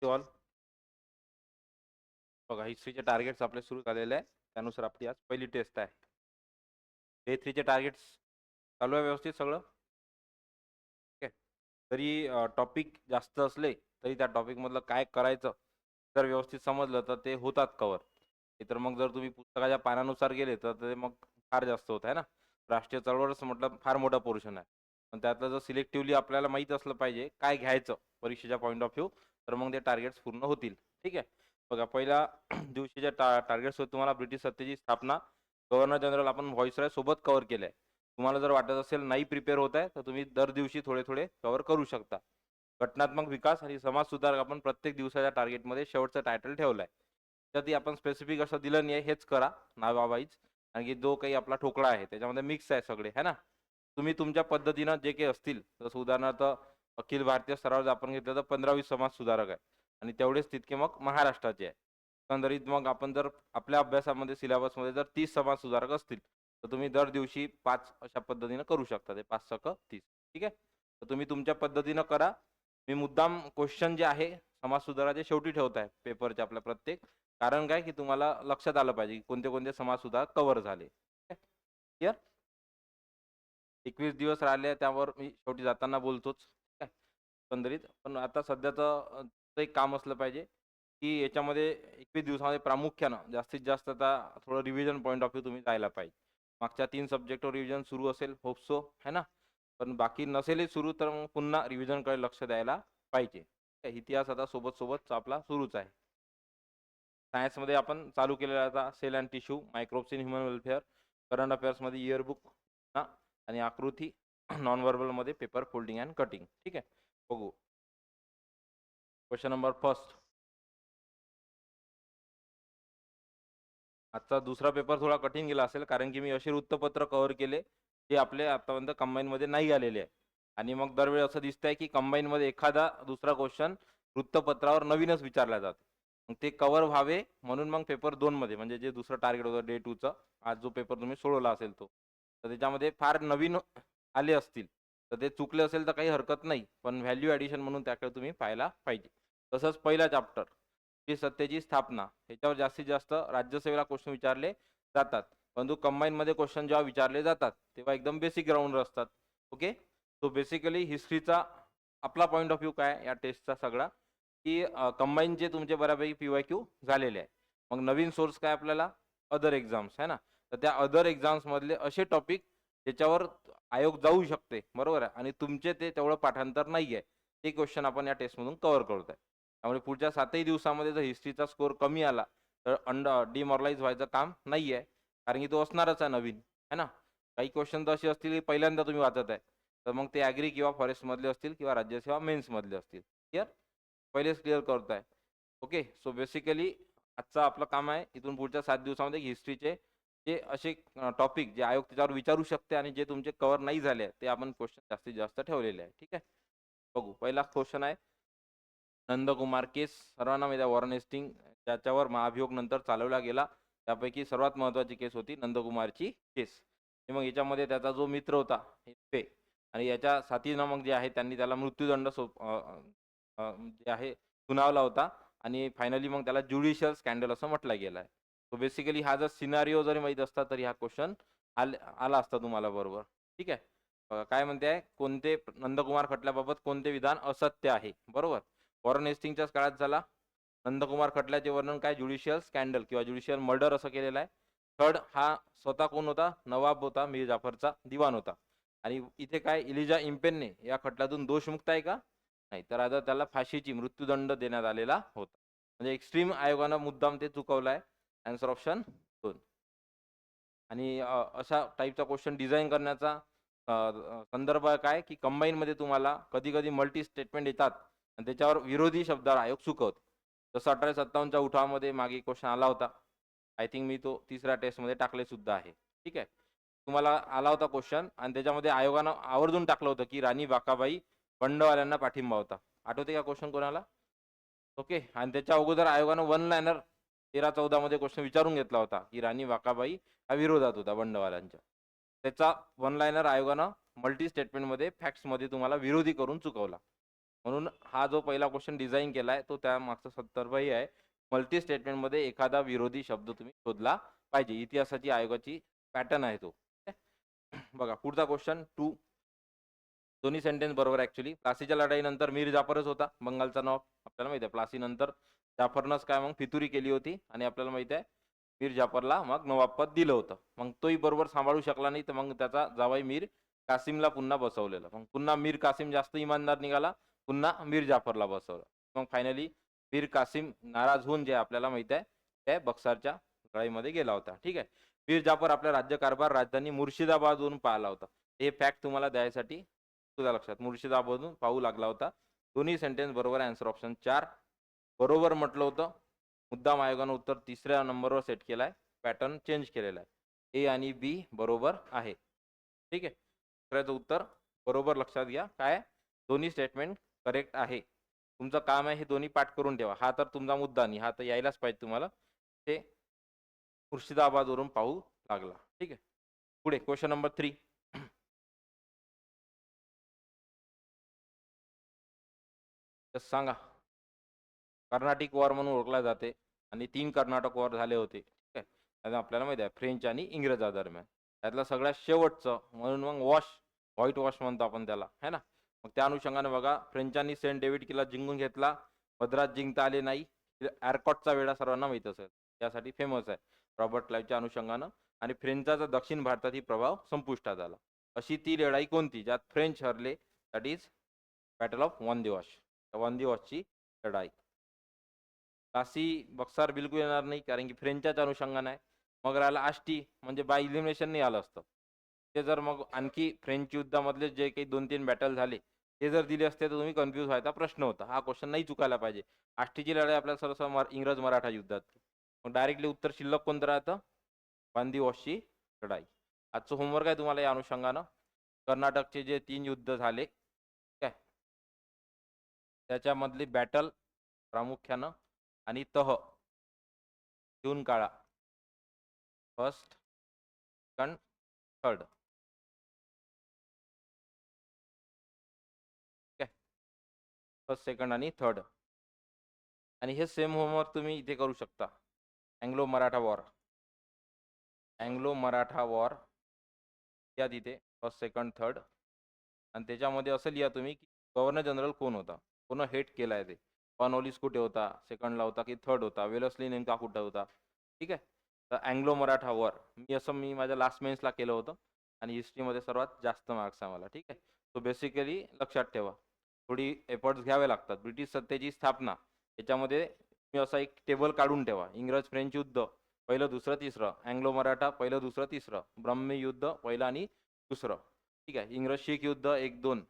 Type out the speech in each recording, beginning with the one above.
All बघा, हिस्ट्रीचे targets आपले सुरू झालेले आहे. त्यानुसार आपली आज पहिली टेस्ट आहे. डे 3चे टार्गेट्स चालू आहे व्यवस्थित सगळं. ठीक आहे. तरी टॉपिक जास्त असले तरी त्या टॉपिकमधलं काय करायचं जर व्यवस्थित समजलं तर ते होतात कवर. तर मग जर तुम्ही पुस्तकाच्या पानानुसार गेले तर ते मग फार जास्त होत आहे ना. राष्ट्रीय चळवळच म्हटलं फार मोठा पोर्शन आहे. पण त्यातलं जर सिलेक्टिव्हली आपल्याला माहीत असलं पाहिजे काय घ्यायचं परीक्षेच्या पॉईंट ऑफ व्ह्यू, तर मग ते टार्गेट्स पूर्ण होतील. ठीक आहे. बघा, पहिल्या दिवशीच्या टार्गेट्स होते तुम्हाला ब्रिटिश सत्तेची स्थापना. गव्हर्नर जनरल आपण व्हॉइसरॉय सोबत कव्हर केलंय. तुम्हाला जर वाटत असेल नाही प्रिपेअर होत आहे तर तुम्ही दर दिवशी थोडे थोडे कव्हर करू शकता. घटनात्मक विकास आणि समाज सुधारक आपण प्रत्येक दिवसाच्या टार्गेटमध्ये शेवटचं टायटल ठेवलंय. त्यात आपण स्पेसिफिक असं दिलं नाही आहे, हेच करा नावाबाईच. आणखी जो काही आपला ठोकळा आहे त्याच्यामध्ये मिक्स आहे सगळे, है ना. तुम्ही तुमच्या पद्धतीनं जे काही असतील, जसं उदाहरणार्थ अखिल भारतीय स्तरावर आपण घेतलं तर 15-20 समाज सुधारक आहे आणि तेवढेच तितके मग महाराष्ट्राचे आहे. एकंदरीत मग आपण जर आपल्या अभ्यासामध्ये सिलेबसमध्ये जर 30 समाज सुधारक असतील तर तुम्ही दर दिवशी 5 अशा पद्धतीनं करू शकता. ते 5 × 30. ठीक आहे. तर तुम्ही तुमच्या पद्धतीनं करा. मी मुद्दाम क्वेश्चन जे आहे समाज सुधाराचे शेवटी ठेवत आहे पेपरच्या आपल्या प्रत्येक. कारण काय की तुम्हाला लक्षात आलं पाहिजे की कोणते कोणते समाज सुधार कव्हर झाले. क्लिअर. 21 दिवस राहिले त्यावर मी शेवटी जाताना बोलतोच. काय एकंदरीत पण आता सध्याचं एक काम असलं पाहिजे की याच्यामध्ये 21 दिवसामध्ये प्रामुख्यानं जास्तीत जास्त आता थोडं रिव्हिजन पॉईंट ऑफ व्ह्यू तुम्ही जायला पाहिजे. मागच्या 3 सब्जेक्टवर रिव्हिजन सुरू असेल, होप सो, है ना. पण बाकी नसेलही सुरू तर मग पुन्हा रिव्हिजनकडे लक्ष द्यायला पाहिजे. इतिहास आता सोबत सोबत आपला सुरूच आहे. सायन्समध्ये आपण चालू केलेला आता cell and tissue, microbes in human welfare, current अफेअर्समध्ये इयरबुक ना, आणि आकृती नॉन व्हर्बलमध्ये पेपर फोल्डिंग अँड कटिंग. ठीक आहे. बघू क्वेश्चन नंबर फर्स्ट. आजचा दुसरा पेपर थोडा कठीण गेला असेल कारण की मी असे वृत्तपत्र कव्हर केले जे आपले आतापर्यंत कंबाईनमध्ये नाही आलेले आहे. आणि मग दरवेळी असं दिसतंय की कंबाईनमध्ये एखादा दुसरा क्वेश्चन वृत्तपत्रावर नवीनच विचारला जातो. मग ते कव्हर व्हावे म्हणून मग पेपर 2 मध्ये म्हणजे जे दुसरं टार्गेट होतं डे 2चं, आज जो पेपर तुम्ही सोडवला असेल तो, तर त्याच्यामध्ये फार नवीन आले असतील तर ते चुकले असेल तर काही हरकत नाही, पण व्हॅल्यू ॲडिशन म्हणून त्याकडे तुम्ही पाहायला पाहिजे. तसंच पहिला चॅप्टर ही सत्तेची स्थापना, ह्याच्यावर जास्तीत जास्त राज्यसेवेला क्वेश्चन विचारले जातात. परंतु कंबाईनमध्ये क्वेश्चन जेव्हा विचारले जातात तेव्हा एकदम बेसिक ग्राउंडवर असतात. ओके. सो बेसिकली हिस्ट्रीचा आपला पॉईंट ऑफ व्ह्यू काय या टेस्टचा सगळा की कंबाईनचे तुमचे बऱ्यापैकी PYQ झालेले आहे. मग नवीन सोर्स काय आपल्याला अदर एक्झाम्स आहे ना. तर त्या अदर एक्झाम्समधले असे टॉपिक ज्याच्यावर आयोग जाऊ शकते, बरोबर आहे, आणि तुमचे ते तेवढं पाठांतर नाही आहे, ते क्वेश्चन आपण या टेस्टमधून कव्हर करत आहे. त्यामुळे पुढच्या 7ही दिवसामध्ये जर हिस्ट्रीचा स्कोर कमी आला तर डिमॉरलाइज व्हायचं काम नाही आहे. कारण की तो असणारच आहे नवीन, है ना. काही क्वेश्चन तर असे असतील की पहिल्यांदा तुम्ही वाचत आहे, तर मग ते ॲग्री किंवा फॉरेस्टमधले असतील किंवा राज्यसेवा मेन्समधले असतील. क्लिअर. पहिलेच क्लिअर करतो आहे. ओके. सो बेसिकली आजचं आपलं काम आहे इथून पुढच्या 7 दिवसामध्ये हिस्ट्रीचे जे असे टॉपिक जे आयोग त्याच्यावर विचारू शकते आणि जे तुमचे कव्हर नाही झाले ते आपण क्वेश्चन जास्तीत जास्त ठेवलेले आहे. ठीक आहे. बघू, पहिला क्वेश्चन आहे नंदकुमार केस. सर्वांना माहिती आहे वॉरेन हेस्टिंग त्याच्यावर महाभियोग नंतर चालवला गेला त्यापैकी सर्वात महत्त्वाची केस होती नंदकुमारची केस. मग याच्यामध्ये त्याचा जो मित्र होता पे आणि याच्या साथीनं मग जे आहे त्यांनी त्याला मृत्यूदंड जे आहे सुनावला होता आणि फायनली मग त्याला ज्युडिशियल स्कॅन्डल असं म्हटलं गेलं आहे. सो बेसिकली हा जर सिनारिओ जरी माहीत असता तरी हा क्वेश्चन आला असता तुम्हाला बरोबर. ठीक आहे. काय म्हणते आहे, कोणते नंदकुमार खटल्याबाबत कोणते विधान असत्य आहे, बरोबर. वॉरेन हेस्टिंगच्याच काळात झाला. नंदकुमार खटल्याचे वर्णन काय ज्युडिशियल स्कॅन्डल किंवा ज्युडिशियल मर्डर असं केलेलं आहे. थर्ड हा स्वतः कोण होता, नवाब होता, मीर जाफरचा दिवाण होता. आणि इथे काय इलिजा इंपेनने या खटल्यातून दोषमुक्त आहे का, नाही, तर आता त्याला फाशीची मृत्यूदंड देण्यात आलेला होता. म्हणजे एक्स्ट्रीम आयोगानं मुद्दाम ते चुकवलं आहे. Answer option 2. आणि अशा टाईपचा क्वेश्चन डिझाईन करण्याचा संदर्भ काय की कंबाईनमध्ये तुम्हाला कधी कधी मल्टी स्टेटमेंट येतात आणि त्याच्यावर विरोधी शब्दावर आयोग चुकवतो. जसं 1857च्या उठावामध्ये मागे क्वेश्चन आला होता. आय थिंक मी तो तिसऱ्या टेस्टमध्ये टाकले सुद्धा आहे. ठीक आहे. तुम्हाला आला होता क्वेश्चन आणि त्याच्यामध्ये आयोगानं आवर्जून टाकलं होतं की राणी बाकाबाई बंडवाल्यांना पाठिंबा होता. आठवते का क्वेश्चन कोणाला? ओके. आणि त्याच्या अगोदर आयोगानं वन लायनर 13-14 मध्ये क्वेश्चन विचारून घेतला होता की राणी वाकाबाई हा विरोधात होता बंडवाल्यांच्या. त्याचा वन लायनर आयोगानं मल्टी स्टेटमेंटमध्ये फॅक्ट्समध्ये तुम्हाला विरोधी करून चुकवला. म्हणून हा जो पहिला क्वेश्चन डिझाईन केलाय तो त्या मागचा संदर्भही आहे. मल्टी स्टेटमेंटमध्ये एखादा विरोधी शब्द तुम्ही शोधला पाहिजे. इतिहासाची आयोगाची पॅटर्न आहे तो. ठीक आहे? बघा पुढचा क्वेश्चन 2. दोन्ही सेंटेन्स बरोबर ॲक्च्युअली. प्लासीच्या लढाईनंतर मीर जाफरच होता बंगालचा नवाब. आपल्याला माहिती आहे प्लासीनंतर जाफरनंच काय मग फितुरी केली होती आणि आपल्याला माहिती आहे मीर जाफरला मग नवाबपद दिलं होतं. मग तोही बरोबर सांभाळू शकला नाही तर मग त्याचा जावई मीर कासिमला पुन्हा बसवलेलं. मग पुन्हा मीर कासिम जास्त इमानदार निघाला. पुन्हा मीर जाफरला बसवलं. मग फायनली मीर कासिम नाराज होऊन जे आपल्याला माहिती आहे त्या बक्सारच्या लढाईमध्ये गेला होता. ठीक आहे. मीर जाफर आपला राज्यकारभार राजधानी मुर्शिदाबादवरून पाहिला होता. हे फॅक्ट तुम्हाला द्यायसाठी तुझ्या लक्षात मुर्शिदाबादहून पाहू लागला होता. दोन्ही सेंटेन्स बरोबर आहे. आन्सर ऑप्शन 4 बरोबर म्हटलं होतं. मुद्दाम आयोगानं उत्तर 3ऱ्या नंबरवर सेट केलाय. पॅटर्न चेंज केलेला आहे. ए आणि बी बरोबर आहे. ठीक आहे. दुसऱ्याचं उत्तर बरोबर लक्षात घ्या. काय दोन्ही स्टेटमेंट करेक्ट आहे. तुमचं काम आहे हे दोन्ही पाठ करून ठेवा. हा तर तुमचा मुद्दा नाही. हा तर यायलाच पाहिजे तुम्हाला. ते मुर्शिदाबादवरून पाहू लागला. ठीक आहे. पुढे क्वेश्चन नंबर 3. सांगा. कर्नाटिक वॉर म्हणून ओळखला जाते आणि 3 कर्नाटक वॉर झाले होते. ठीक आहे. आणि आपल्याला माहिती आहे फ्रेंच आणि इंग्रजादरम्यान. त्यातलं सगळ्यात शेवटचं म्हणून मग व्हाईट वॉश म्हणतो आपण त्याला, है ना. मग त्या अनुषंगाने बघा फ्रेंचांनी सेंट डेव्हिड किल्ला जिंकून घेतला. मद्रास जिंकता आले नाही. एअरकॉटचा वेढा सर्वांना माहीत असेल. त्यासाठी फेमस आहे रॉबर्ट क्लाईव्हच्या अनुषंगानं. आणि फ्रेंचाचा दक्षिण भारतातील प्रभाव संपुष्टात आला. अशी ती लढाई कोणती ज्यात फ्रेंच हरले? That is battle of Wandiwash. वांदिवॉशची लढाई. काशी बक्सार बिलकुल येणार नाही कारण की फ्रेंचच्याच अनुषंगाने आहे. मग राहिला आष्टी म्हणजे बाय इलिमिनेशन नाही आलं असतं. ते जर मग आणखी फ्रेंच युद्धामधले जे काही 2-3 बॅटल झाले ते जर दिले असते तर तुम्ही कन्फ्यूज व्हायचा प्रश्न होता. हा क्वेश्चन नाही चुकायला पाहिजे. आष्टीची लढाई आपल्याला सरसं इंग्रज मराठा युद्धात. मग डायरेक्टली उत्तर शिल्लक कोणतं राहतं? वांदिवॉशची लढाई. आजचं होमवर्क आहे तुम्हाला या अनुषंगानं. कर्नाटकचे जे 3 युद्ध झाले काय त्याच्यामधली बॅटल प्रामुख्यानं आणि तह घेऊन काढा. First, second, third. ठीक आहे. फर्स्ट, सेकंड आणि थर्ड. आणि हे सेम होमवर्क तुम्ही इथे करू शकता. Anglo Maratha war. Anglo Maratha war या तिथे फर्स्ट, सेकंड, थर्ड. आणि त्याच्यामध्ये असं लिहा तुम्ही की गव्हर्नर जनरल कोण होता, कोण हेट केलाय ते. कॉर्नवॉलिस कुठे होता, सेकंडला होता की थर्ड होता, वेलस्ली नेमका कुठं होता. ठीक आहे. तर अँग्लो मराठा वॉर मी माझ्या लास्ट मेन्सला केलं होतं आणि हिस्ट्रीमध्ये सर्वात जास्त मार्क्स आहे मला. ठीक आहे. सो बेसिकली लक्षात ठेवा थोडी एफर्ट्स घ्यावे लागतात. ब्रिटिश सत्तेची स्थापना याच्यामध्ये तुम्ही असा एक टेबल काढून ठेवा. इंग्रज फ्रेंच युद्ध पहिलं दुसरं तिसरं, अँग्लो मराठा पहिलं दुसरं तिसरं, ब्रह्मी युद्ध पहिलं आणि दुसरं. ठीक आहे. इंग्रज शीख युद्ध 1-2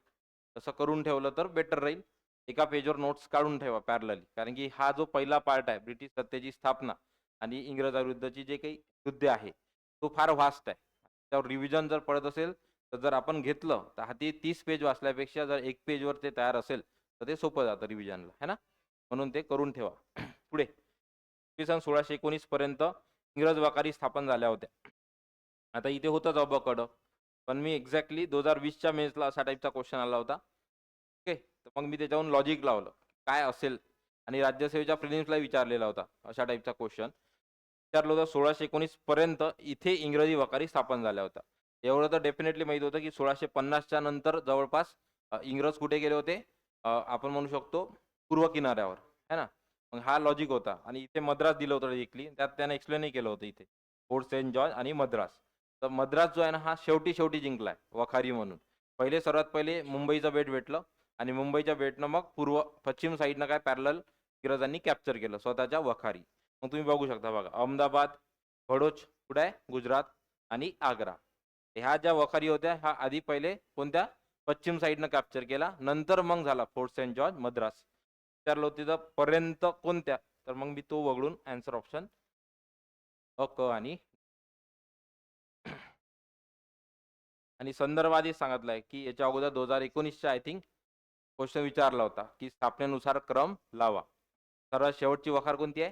तसं करून ठेवलं तर बेटर राहील. एका पेजवर नोट्स काढून ठेवा पॅरलली. कारण की हा जो पहिला पार्ट आहे ब्रिटिश सत्तेची स्थापना आणि इंग्रजाविरुद्धची जे काही युद्ध आहे तो फार व्हास्ट आहे. त्यावर रिव्हिजन जर पडत असेल तर जर आपण घेतलं तर हाती 30 पेज वाचल्यापेक्षा जर 1 पेजवर ते तयार असेल तर ते सोपं जातं रिव्हिजनला, है ना. म्हणून ते करून ठेवा. पुढे इसवी सन 1619 पर्यंत इंग्रज वखारी स्थापन झाल्या होत्या. आता इथे होतं कडं पण मी एक्झॅक्टली 2020च्या मेन्सला असा टाईपचा क्वेश्चन आला होता. ओके. तर मग मी त्याच्यावरून लॉजिक लावलं काय असेल आणि राज्यसेवेच्या प्रिलिम्सला विचारलेला होता अशा टाईपचा क्वेश्चन. विचारलं होतं 1619 पर्यंत इथे इंग्रजी वखारी स्थापन झाल्या होत्या. एवढं तर डेफिनेटली माहित होतं की 1650च्या नंतर जवळपास इंग्रज कुठे गेले होते? आपण म्हणू शकतो पूर्व किनाऱ्यावर, है ना. मग हा लॉजिक होता आणि इथे मद्रास दिलं होतं डायरेक्टली. त्यात त्याने एक्सप्लेनही केलं होतं इथे. फोर्ट सेंट जॉर्ज आणि मद्रास. तर मद्रास जो आहे ना हा शेवटी जिंकलाय वखारी म्हणून. सर्वात पहिले मुंबईचं बेट भेटलं आणि मुंबईच्या बेटनं मग पश्चिम साईडनं काय पॅरलल इंग्रजांनी कॅप्चर केलं स्वतःच्या वखारी. मग तुम्ही बघू शकता बघा अहमदाबाद, भडोच कुठे आहे गुजरात आणि आग्रा. ह्या ज्या वखारी होत्या ह्या आधी पहिले कोणत्या पश्चिम साईडनं कॅप्चर केला. नंतर मग झाला फोर्ट सेंट जॉर्ज मद्रास. विचारलं होतं तिथं पर्यंत कोणत्या तर मग मी तो वगळून आन्सर ऑप्शन अ क आणि संदर्भ आधी सांगितलाय की याच्या अगोदर 2019च्या आय थिंक क्वेश्चन विचारला होता की स्थापनेनुसार क्रम लावा. सर्वात शेवटची वखार कोणती आहे?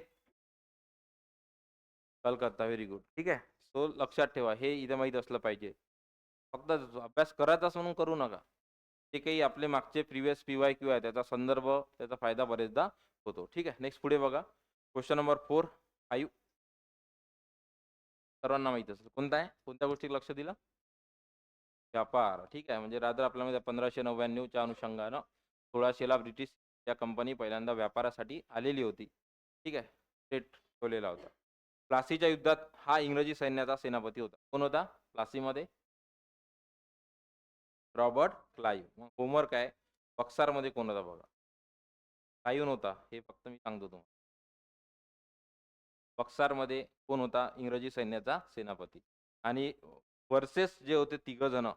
कलकत्ता. Very good. ठीक आहे. सो लक्षात ठेवा हे इथं माहीत असलं पाहिजे. फक्त अभ्यास करायचाच म्हणून करू नका. जे काही आपले मागचे प्रिव्हियस PYQ आहे त्याचा संदर्भ, त्याचा फायदा बरेचदा होतो. ठीक आहे. नेक्स्ट पुढे बघा. क्वेश्चन नंबर 4, 5 सर्वांना माहित असेल. कोणता आहे? कोणत्या गोष्टीकडे लक्ष दिलं? व्यापार. ठीक आहे. म्हणजे रादर आपल्यामध्ये 1599 च्या अनुषंगानं 1600 ला ब्रिटिश या कंपनी पहिल्यांदा व्यापारासाठी आलेली होती. ठीक आहे. थेट ठेवलेला होता. प्लासीच्या युद्धात हा इंग्रजी सैन्याचा सेनापती होता. कोण होता प्लासीमध्ये? Robert Clive. मग होमवर्क आहे. बक्सारमध्ये कोण होता बघा? क्लाइव्ह नव्हता. हे फक्त मी सांगतो तुम्हाला. बक्सारमध्ये कोण होता? इंग्रजी सैन्याचा सेनापती. आणि वर्सेस जे होते 3 जण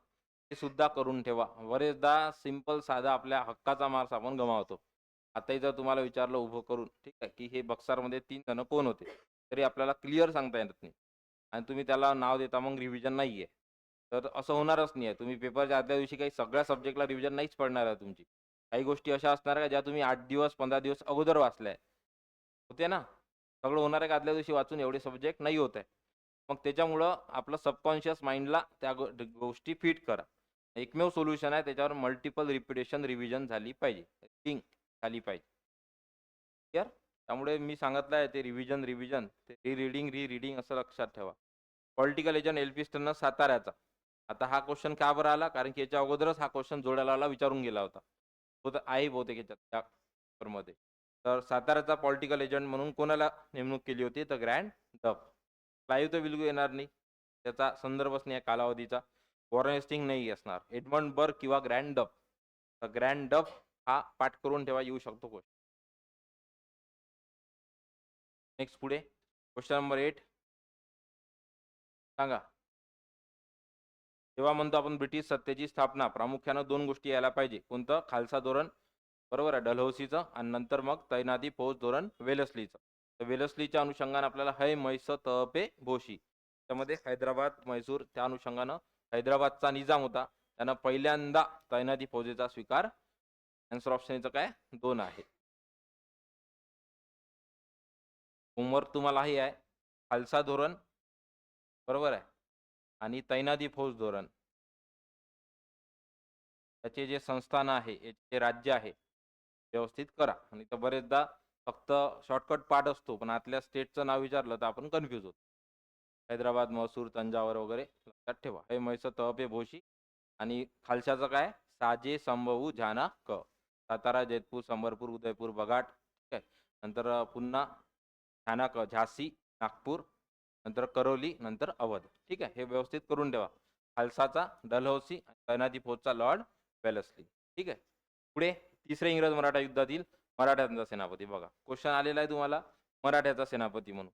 ते सुद्धा करून ठेवा. बरेचदा सिंपल साधा आपल्या हक्काचा मार्क्स आपण गमावतो. आताही जर तुम्हाला विचारलं उभं करून, ठीक आहे, की हे बक्सारमध्ये 3 जण कोण होते? तरी आपल्याला क्लिअर सांगता येत नाही. आणि तुम्ही त्याला नाव देता मग रिव्हिजन नाहीये. तर असं होणारच नाही आहे. तुम्ही पेपरच्या आदल्या दिवशी काही सगळ्या सब्जेक्टला रिव्हिजन नाहीच पडणार आहे तुमची. काही गोष्टी अशा असणार आहे ज्या तुम्ही 8 दिवस, 15 दिवस अगोदर वाचल्या होते ना? सगळं होणार आहे का आदल्या दिवशी वाचून एवढे सब्जेक्ट नाही होत आहे. मग त्याच्यामुळं आपलं सबकॉन्शियस माइंडला त्या गोष्टी फिट करा. एकमेव सोल्युशन आहे त्याच्यावर मल्टिपल रिपिटेशन रिव्हिजन झाली पाहिजे. थिंक झाली पाहिजे. क्लिअर? त्यामुळे मी सांगितलं आहे ते रिव्हिजन ते रीडिंग असं लक्षात ठेवा. पॉलिटिकल एजंट एल्फिन्स्टन साताऱ्याचा. आता हा क्वेश्चन का बरं आला? कारण की याच्या अगोदरच हा क्वेश्चन जोड्याला विचारून गेला होता. तो तर आहे बहुतेक याच्यात त्या पेपरमध्ये. तर साताऱ्याचा पॉलिटिकल एजंट म्हणून कोणाला नेमणूक केली होती? तर ग्रँड डफ. क्लाइव्ह तर बिलकुल येणार नाही. त्याचा संदर्भच नाही आहे कालावधीचा. वॉरेन हेस्टिंग नाही असणार. एडमंड बर्ग किंवा ग्रँड डफ. तर ग्रँड डफ हा पाठ करून ठेवा, येऊ शकतो क्वेश्चन. नेक्स्ट पुढे क्वेश्चन नंबर 8 सांगा. जेव्हा म्हणतो आपण ब्रिटिश सत्तेची स्थापना, प्रामुख्यानं 2 गोष्टी यायला पाहिजे. कोणतं? खालसा धोरण, बरोबर आहे, डलहौसीचं, आणि नंतर मग तैनाती फौज धोरण वेलस्लीचं. तर वेलस्लीच्या अनुषंगाने आपल्याला है म्हैस तहपे भोशी, त्यामध्ये हैदराबाद म्हैसूर, त्या अनुषंगानं हैदराबादचा निजाम होता, त्यानं पहिल्यांदा तैनाती फौजेचा स्वीकार. आन्सर ऑप्शनचं काय? 2 आहे. होमवर्क तुम्हाला हे आहे. खालसा धोरण, बरोबर आहे, आणि तैनाती फौज धोरण, त्याचे जे संस्थान आहे, जे राज्य आहे, व्यवस्थित करा. आणि तर बरेचदा फक्त शॉर्टकट पाठ असतो, पण आतल्या स्टेटचं नाव विचारलं तर आपण कन्फ्यूज होतो. हैदराबाद, म्हसूर, तंजावर वगैरे लक्षात ठेवा. हे म्हैस तहपे भोशी. आणि खालच्याचं काय? साजे संभवू झाना क. सातारा, जैतपूर, संबरपूर, उदयपूर, बघाट. ठीक आहे. नंतर पुन्हा झाना क, झाशी, नागपूर, नंतर करौली, नंतर अवध. ठीक आहे. हे व्यवस्थित करून ठेवा. खालसाचा डलहौसी, तैनाती फौजचा लॉर्ड वेलस्ली. ठीक आहे. पुढे तिसरे इंग्रज मराठा युद्धातील मराठ्यांचा सेनापती बघा. क्वेश्चन आलेला आहे तुम्हाला मराठ्याचा सेनापती म्हणून.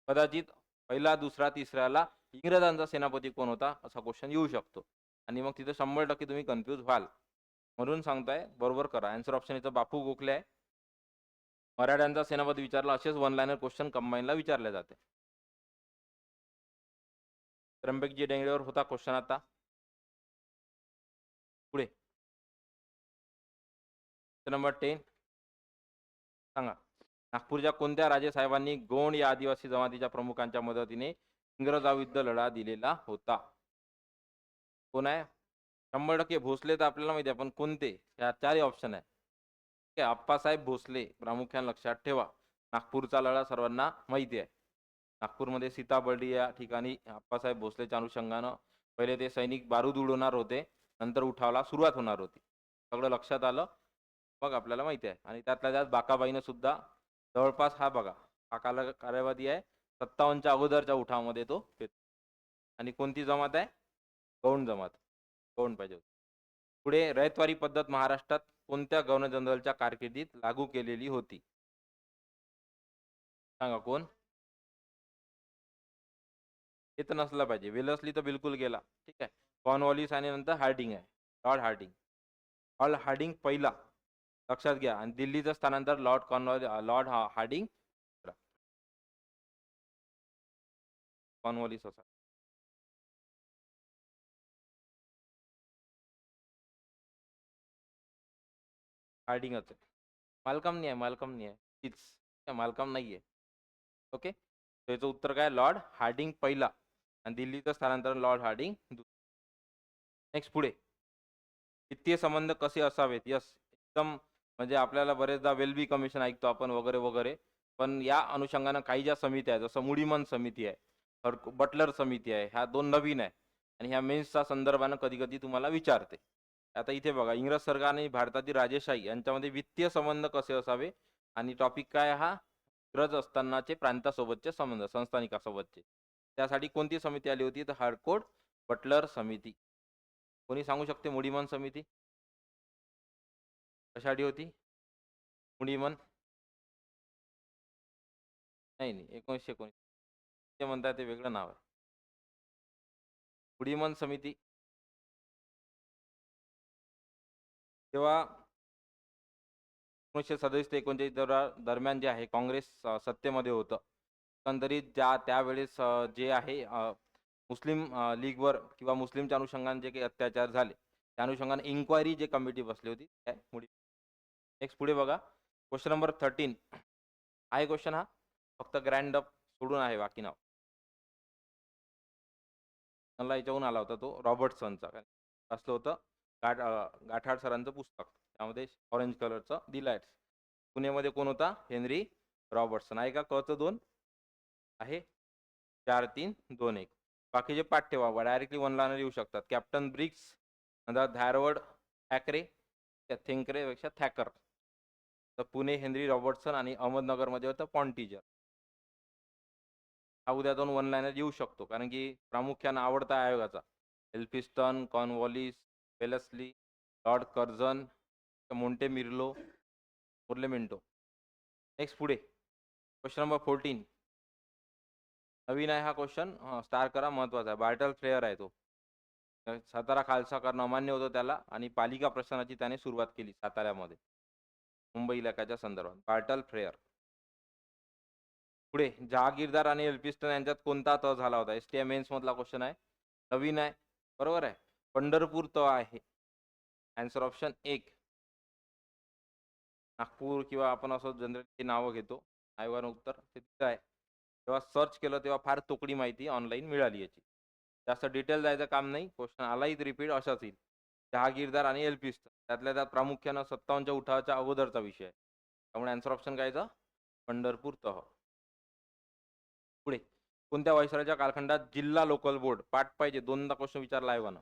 कदाचित पहिला, दुसरा, तिसऱ्याला इंग्रजांचा सेनापती कोण होता असा क्वेश्चन येऊ शकतो. आणि मग तिथे 100% तुम्ही कन्फ्यूज व्हाल. म्हणून सांगताय बरोबर करा. आन्सर ऑप्शन इथं बापू गोखले आहे. मराठ्यांचा सेनापती विचारला असेच वन लाईनर क्वेश्चन कंबाईनला विचारले जाते. त्र्यंबकजी डेंगळेवर होता क्वेश्चन. आता पुढे नंबर 10 सांगा. नागपूरच्या कोणत्या राजेसाहेबांनी गोंड या आदिवासी जमातीच्या प्रमुखांच्या मदतीने इंग्रजाविरुद्ध लढा दिलेला होता? कोण आहे? 100% भोसले तर आपल्याला माहिती आहे, पण कोणते? या 4 ऑप्शन आहे. ठीक आहे. आप्पासाहेब भोसले प्रामुख्याने लक्षात ठेवा. नागपूरचा लढा सर्वांना माहिती आहे. नागपूरमध्ये सीताबर्डी या ठिकाणी आप्पासाहेब भोसलेच्या अनुषंगानं पहिले ते सैनिक बारूद उडवणार होते, नंतर उठावाला सुरुवात होणार होती. सगळं लक्षात आलं मग आपल्याला माहिती आहे. आणि त्यातल्या त्यात बाकाबाईनं सुद्धा जवळपास हा बघा हा कार्यवादी आहे 57च्या अगोदरच्या उठावामध्ये तो येतो. आणि कोणती जमात आहे? गौंड जमात. गौंड पाहिजे होती. पुढे रयतवारी पद्धत महाराष्ट्रात कोणत्या गव्हर्नर जनरलच्या कारकिर्दीत लागू केलेली होती? सांगा कोण? हे तर नसलं पाहिजे. वेलस्ली तर बिलकुल गेला. ठीक आहे. कॉर्नवॉलिस आणि नंतर हार्डिंग आहे. Lord Hardinge. लॉर्ड हार्डिंग पहिला लक्षात घ्या. आणि दिल्लीचं स्थानांतर लॉर्ड हार्डिंग कॉर्नवॉलिस असा. हार्डिंगच आहे. मालकम नाही आहे. मालकम नाही आहे. तीच मालकम नाही आहे. ओके. त्याचं उत्तर काय? लॉर्ड हार्डिंग पहिला आणि दिल्लीचं स्थानांतरण लॉर्ड हार्डिंग. नेक्स्ट पुढे वित्तीय संबंध कसे असावेत? यस, एकदम म्हणजे आपल्याला बरेचदा वेलबी कमिशन ऐकतो आपण वगैरे, वगैरे. पण या अनुषंगानं काही ज्या समित्या आहेत, जसं मुडीमन समिती आहे, बटलर समिती आहे, ह्या 2 नवीन आहे आणि ह्या मेन्सच्या संदर्भानं कधी-कधी तुम्हाला विचारते. आता इथे बघा, इंग्रज सरकार आणि भारतातील राजेशाही यांच्यामध्ये वित्तीय संबंध कसे असावे आणि टॉपिक काय हा? इंग्रज असतानाचे प्रांतासोबतचे संबंध, संस्थानिकासोबतचे. त्यासाठी कोणती समिती आली होती? तर हार्कोट बटलर समिती. कोणी सांगू शकते मुडीमन समिती कशासाठी होती? मुडीमन? नाही, नाही. 1919 ते म्हणताय ते वेगळं नाव आहे. मुडीमन समिती तेव्हा 1937 ते 39 दरम्यान जे आहे काँग्रेस सत्तेमध्ये होतं. एकंदरीत त्यावेळेस जे आहे मुस्लिम लीगवर किंवा मुस्लिमच्या अनुषंगाने जे काही अत्याचार झाले, त्या अनुषंगाने इन्क्वायरी जे कमिटी बसली होती, त्या नेक्स्ट पुढे बघा. क्वेश्चन नंबर 13 आहे क्वेश्चन हा. फक्त ग्रँड अप सोडून आहे बाकी नाव. मला याच्याहून आला होता तो रॉबर्टसनचा. असलं होतं गाठाड सरांचं पुस्तक. त्यामध्ये ऑरेंज कलरचं दिलं आहे. पुण्यामध्ये कोण होता? Henry Robertson. आहे का? कळतं 2 आहे. 4, 3, 2, 1. बाकीचे पाठ ठेवा. डायरेक्टली वन लाईनर येऊ शकतात. कॅप्टन ब्रिग्स, नंतर धारवड थॅकरे, त्या थिंकरेपेक्षा थॅकर. तर पुणे हेनरी रॉबर्टसन आणि अहमदनगरमध्ये होतं पॉन्टिजर. हा उद्या 2 वन लाईनर येऊ शकतो, कारण की प्रामुख्याने आवडता आयोगाचा Elphinstone, Cornwallis, Wellesley, Lord Curzon, Minto Morley, पार्लिमेंटो. नेक्स्ट पुढे क्वेश्चन नंबर 14 नवीन आहे हा क्वेश्चन. स्टार करा, महत्वाचा आहे. बार्टल फ्लेअर आहे तो. सातारा खालसा करणं अमान्य होतं त्याला आणि पालिका प्रशासनाची त्याने सुरुवात केली साताऱ्यामध्ये मुंबई इलाक्याच्या संदर्भात. Bartle Frere. पुढे जहागीरदार आणि एल्फिस्टन यांच्यात कोणता तह झाला होता? एसटीआय मेन्स मधला क्वेश्चन आहे. नवीन आहे, बरोबर आहे. पंढरपूर तह आहे. आन्सर ऑप्शन 1 नागपूर, किंवा आपण असं जनरली नावं घेतो. आयोगानं उत्तर ते तिथं आहे. तेव्हा सर्च केलं तेव्हा फार तोकडी माहिती ऑनलाईन मिळाली याची. जास्त डिटेल जायचं काम नाही. क्वेश्चन आलाही रिपीट असाच येईल. जहागीरदार आणि एल्फिस्टन त्यातल्या त्यात प्रामुख्यानं 57च्या उठावाच्या अगोदरचा विषय आहे. त्यामुळे आन्सर ऑप्शन काय याचं? पंढरपूर तह. पुढे कोणत्या व्हायसरायच्या कालखंडात जिल्हा लोकल बोर्ड पाठ पाहिजे? 2दा क्वेश्चन विचारला आहे ना.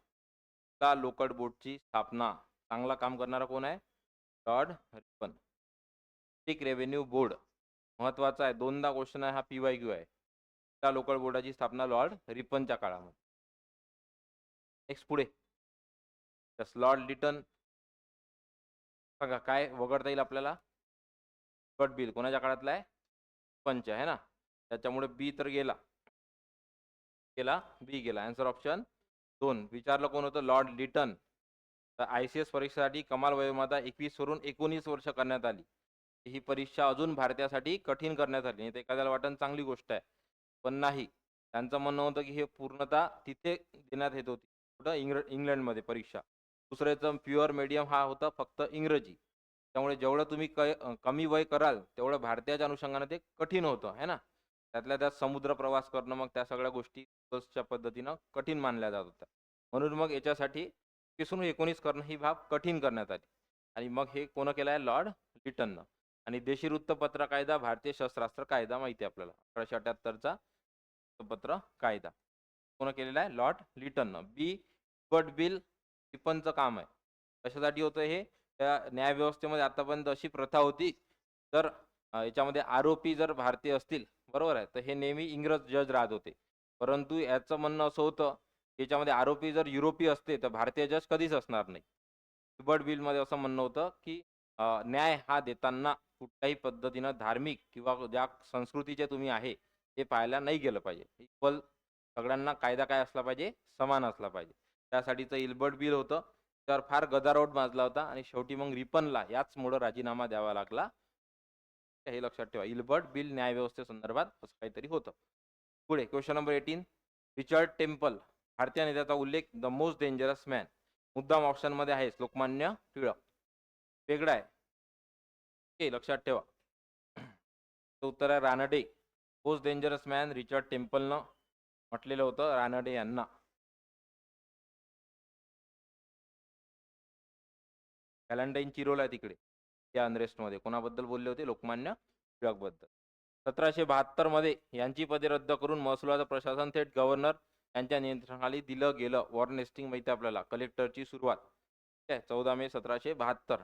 जिल्हा लोकल बोर्डची स्थापना चांगला काम करणारा कोण आहे? Lord Ripon. District revenue board महत्वाचा आहे. 2दा क्वेश्चन आहे हा, PYQ आहे. जिल्हा लोकल बोर्डाची स्थापना लॉर्ड रिपनच्या काळामध्ये. नेक्स्ट पुढे लॉर्ड लिटन बघा काय वगळता येईल आपल्याला? गट बिल कोणाच्या काळातला आहे? पंच आहे ना, त्याच्यामुळे बी तर गेला, बी गेला. Answer option 2. विचारलं कोण होतं? Lord Lytton. तर ICS परीक्षेसाठी कमाल वयोमर्यादा 21 वरून 19 वर्ष करण्यात आली. ही परीक्षा अजून भारतीयासाठी कठीण करण्यात आली. तर एखाद्याला वाटण चांगली गोष्ट आहे, पण नाही. त्यांचं म्हणणं होतं की हे पूर्णतः तिथे देण्यात येत होती, कुठं? इंग्लंडमध्ये परीक्षा. दुसऱ्याचं प्युअर मीडियम हा होता फक्त इंग्रजी. त्यामुळे जेवढं तुम्ही कमी वय कराल तेवढं भारतीयाच्या अनुषंगाने ते कठीण होतं है ना. त्यातल्या त्यात समुद्र प्रवास करणं, मग त्या सगळ्या गोष्टी बसच्या पद्धतीनं कठीण मानल्या जात होत्या. म्हणून मग याच्यासाठी 19 करणं ही बाब कठीण करण्यात आली. आणि मग हे कोण केलं आहे? लॉर्ड लिटननं. आणि देशी वृत्तपत्र कायदा, भारतीय शस्त्रास्त्र कायदा माहिती आहे आपल्याला 1878चा वृत्तपत्र कायदा कोण केलेला आहे? लॉर्ड लिटननं. बी बट बिल टिपनचं काम आहे. कशासाठी होतं हे? त्या न्यायव्यवस्थेमध्ये आतापर्यंत अशी प्रथा होती, तर याच्यामध्ये आरोपी जर भारतीय असतील, बरोबर आहे, तर हे नेहमी इंग्रज जज राहत होते. परंतु याचं म्हणणं असं होतं, याच्यामध्ये आरोपी जर युरोपीय असते तर भारतीय जज कधीच असणार नाही. बट बिलमध्ये असं म्हणणं होतं की न्याय हा देताना कुठल्याही पद्धतीनं धार्मिक किंवा ज्या संस्कृतीचे तुम्ही आहे ते पाहायला नाही गेलं पाहिजे. इक्वल सगळ्यांना कायदा काय असला पाहिजे? समान असला पाहिजे. त्यासाठीचं इल्बर्ट बिल होतं. तर फार गदारोळ माजला होता आणि शेवटी मग रिपनला याचमुळं राजीनामा द्यावा लागला. हे लक्षात ठेवा. इल्बर्ट बिल न्यायव्यवस्थेसंदर्भात असं काहीतरी होतं. पुढे क्वेश्चन नंबर 18 रिचर्ड टेम्पल भारतीय नेत्याचा उल्लेख द मोस्ट डेंजरस मॅन मुद्दाम ऑप्शनमध्ये आहे लोकमान्य टिळक. वेगळा आहे, ओके, लक्षात ठेवा. उत्तर आहे Ranade. Most dangerous man Richard टेम्पलनं म्हटलेलं होतं रानडे यांना. व्हॅलेंटाईन चिरोला तिकडे त्या अनरेस्टमध्ये. कोणाबद्दल बोलले होते? लोकमान्य टिळकबद्दल. 1772 मध्ये यांची पदे रद्द करून महसुलाचं प्रशासन थेट गव्हर्नर यांच्या नियंत्रणाखाली दिलं गेलं. वॉरेन हेस्टिंग माहिती आहे आपल्याला. कलेक्टरची सुरुवात. ठीक आहे, 14 मे 1772.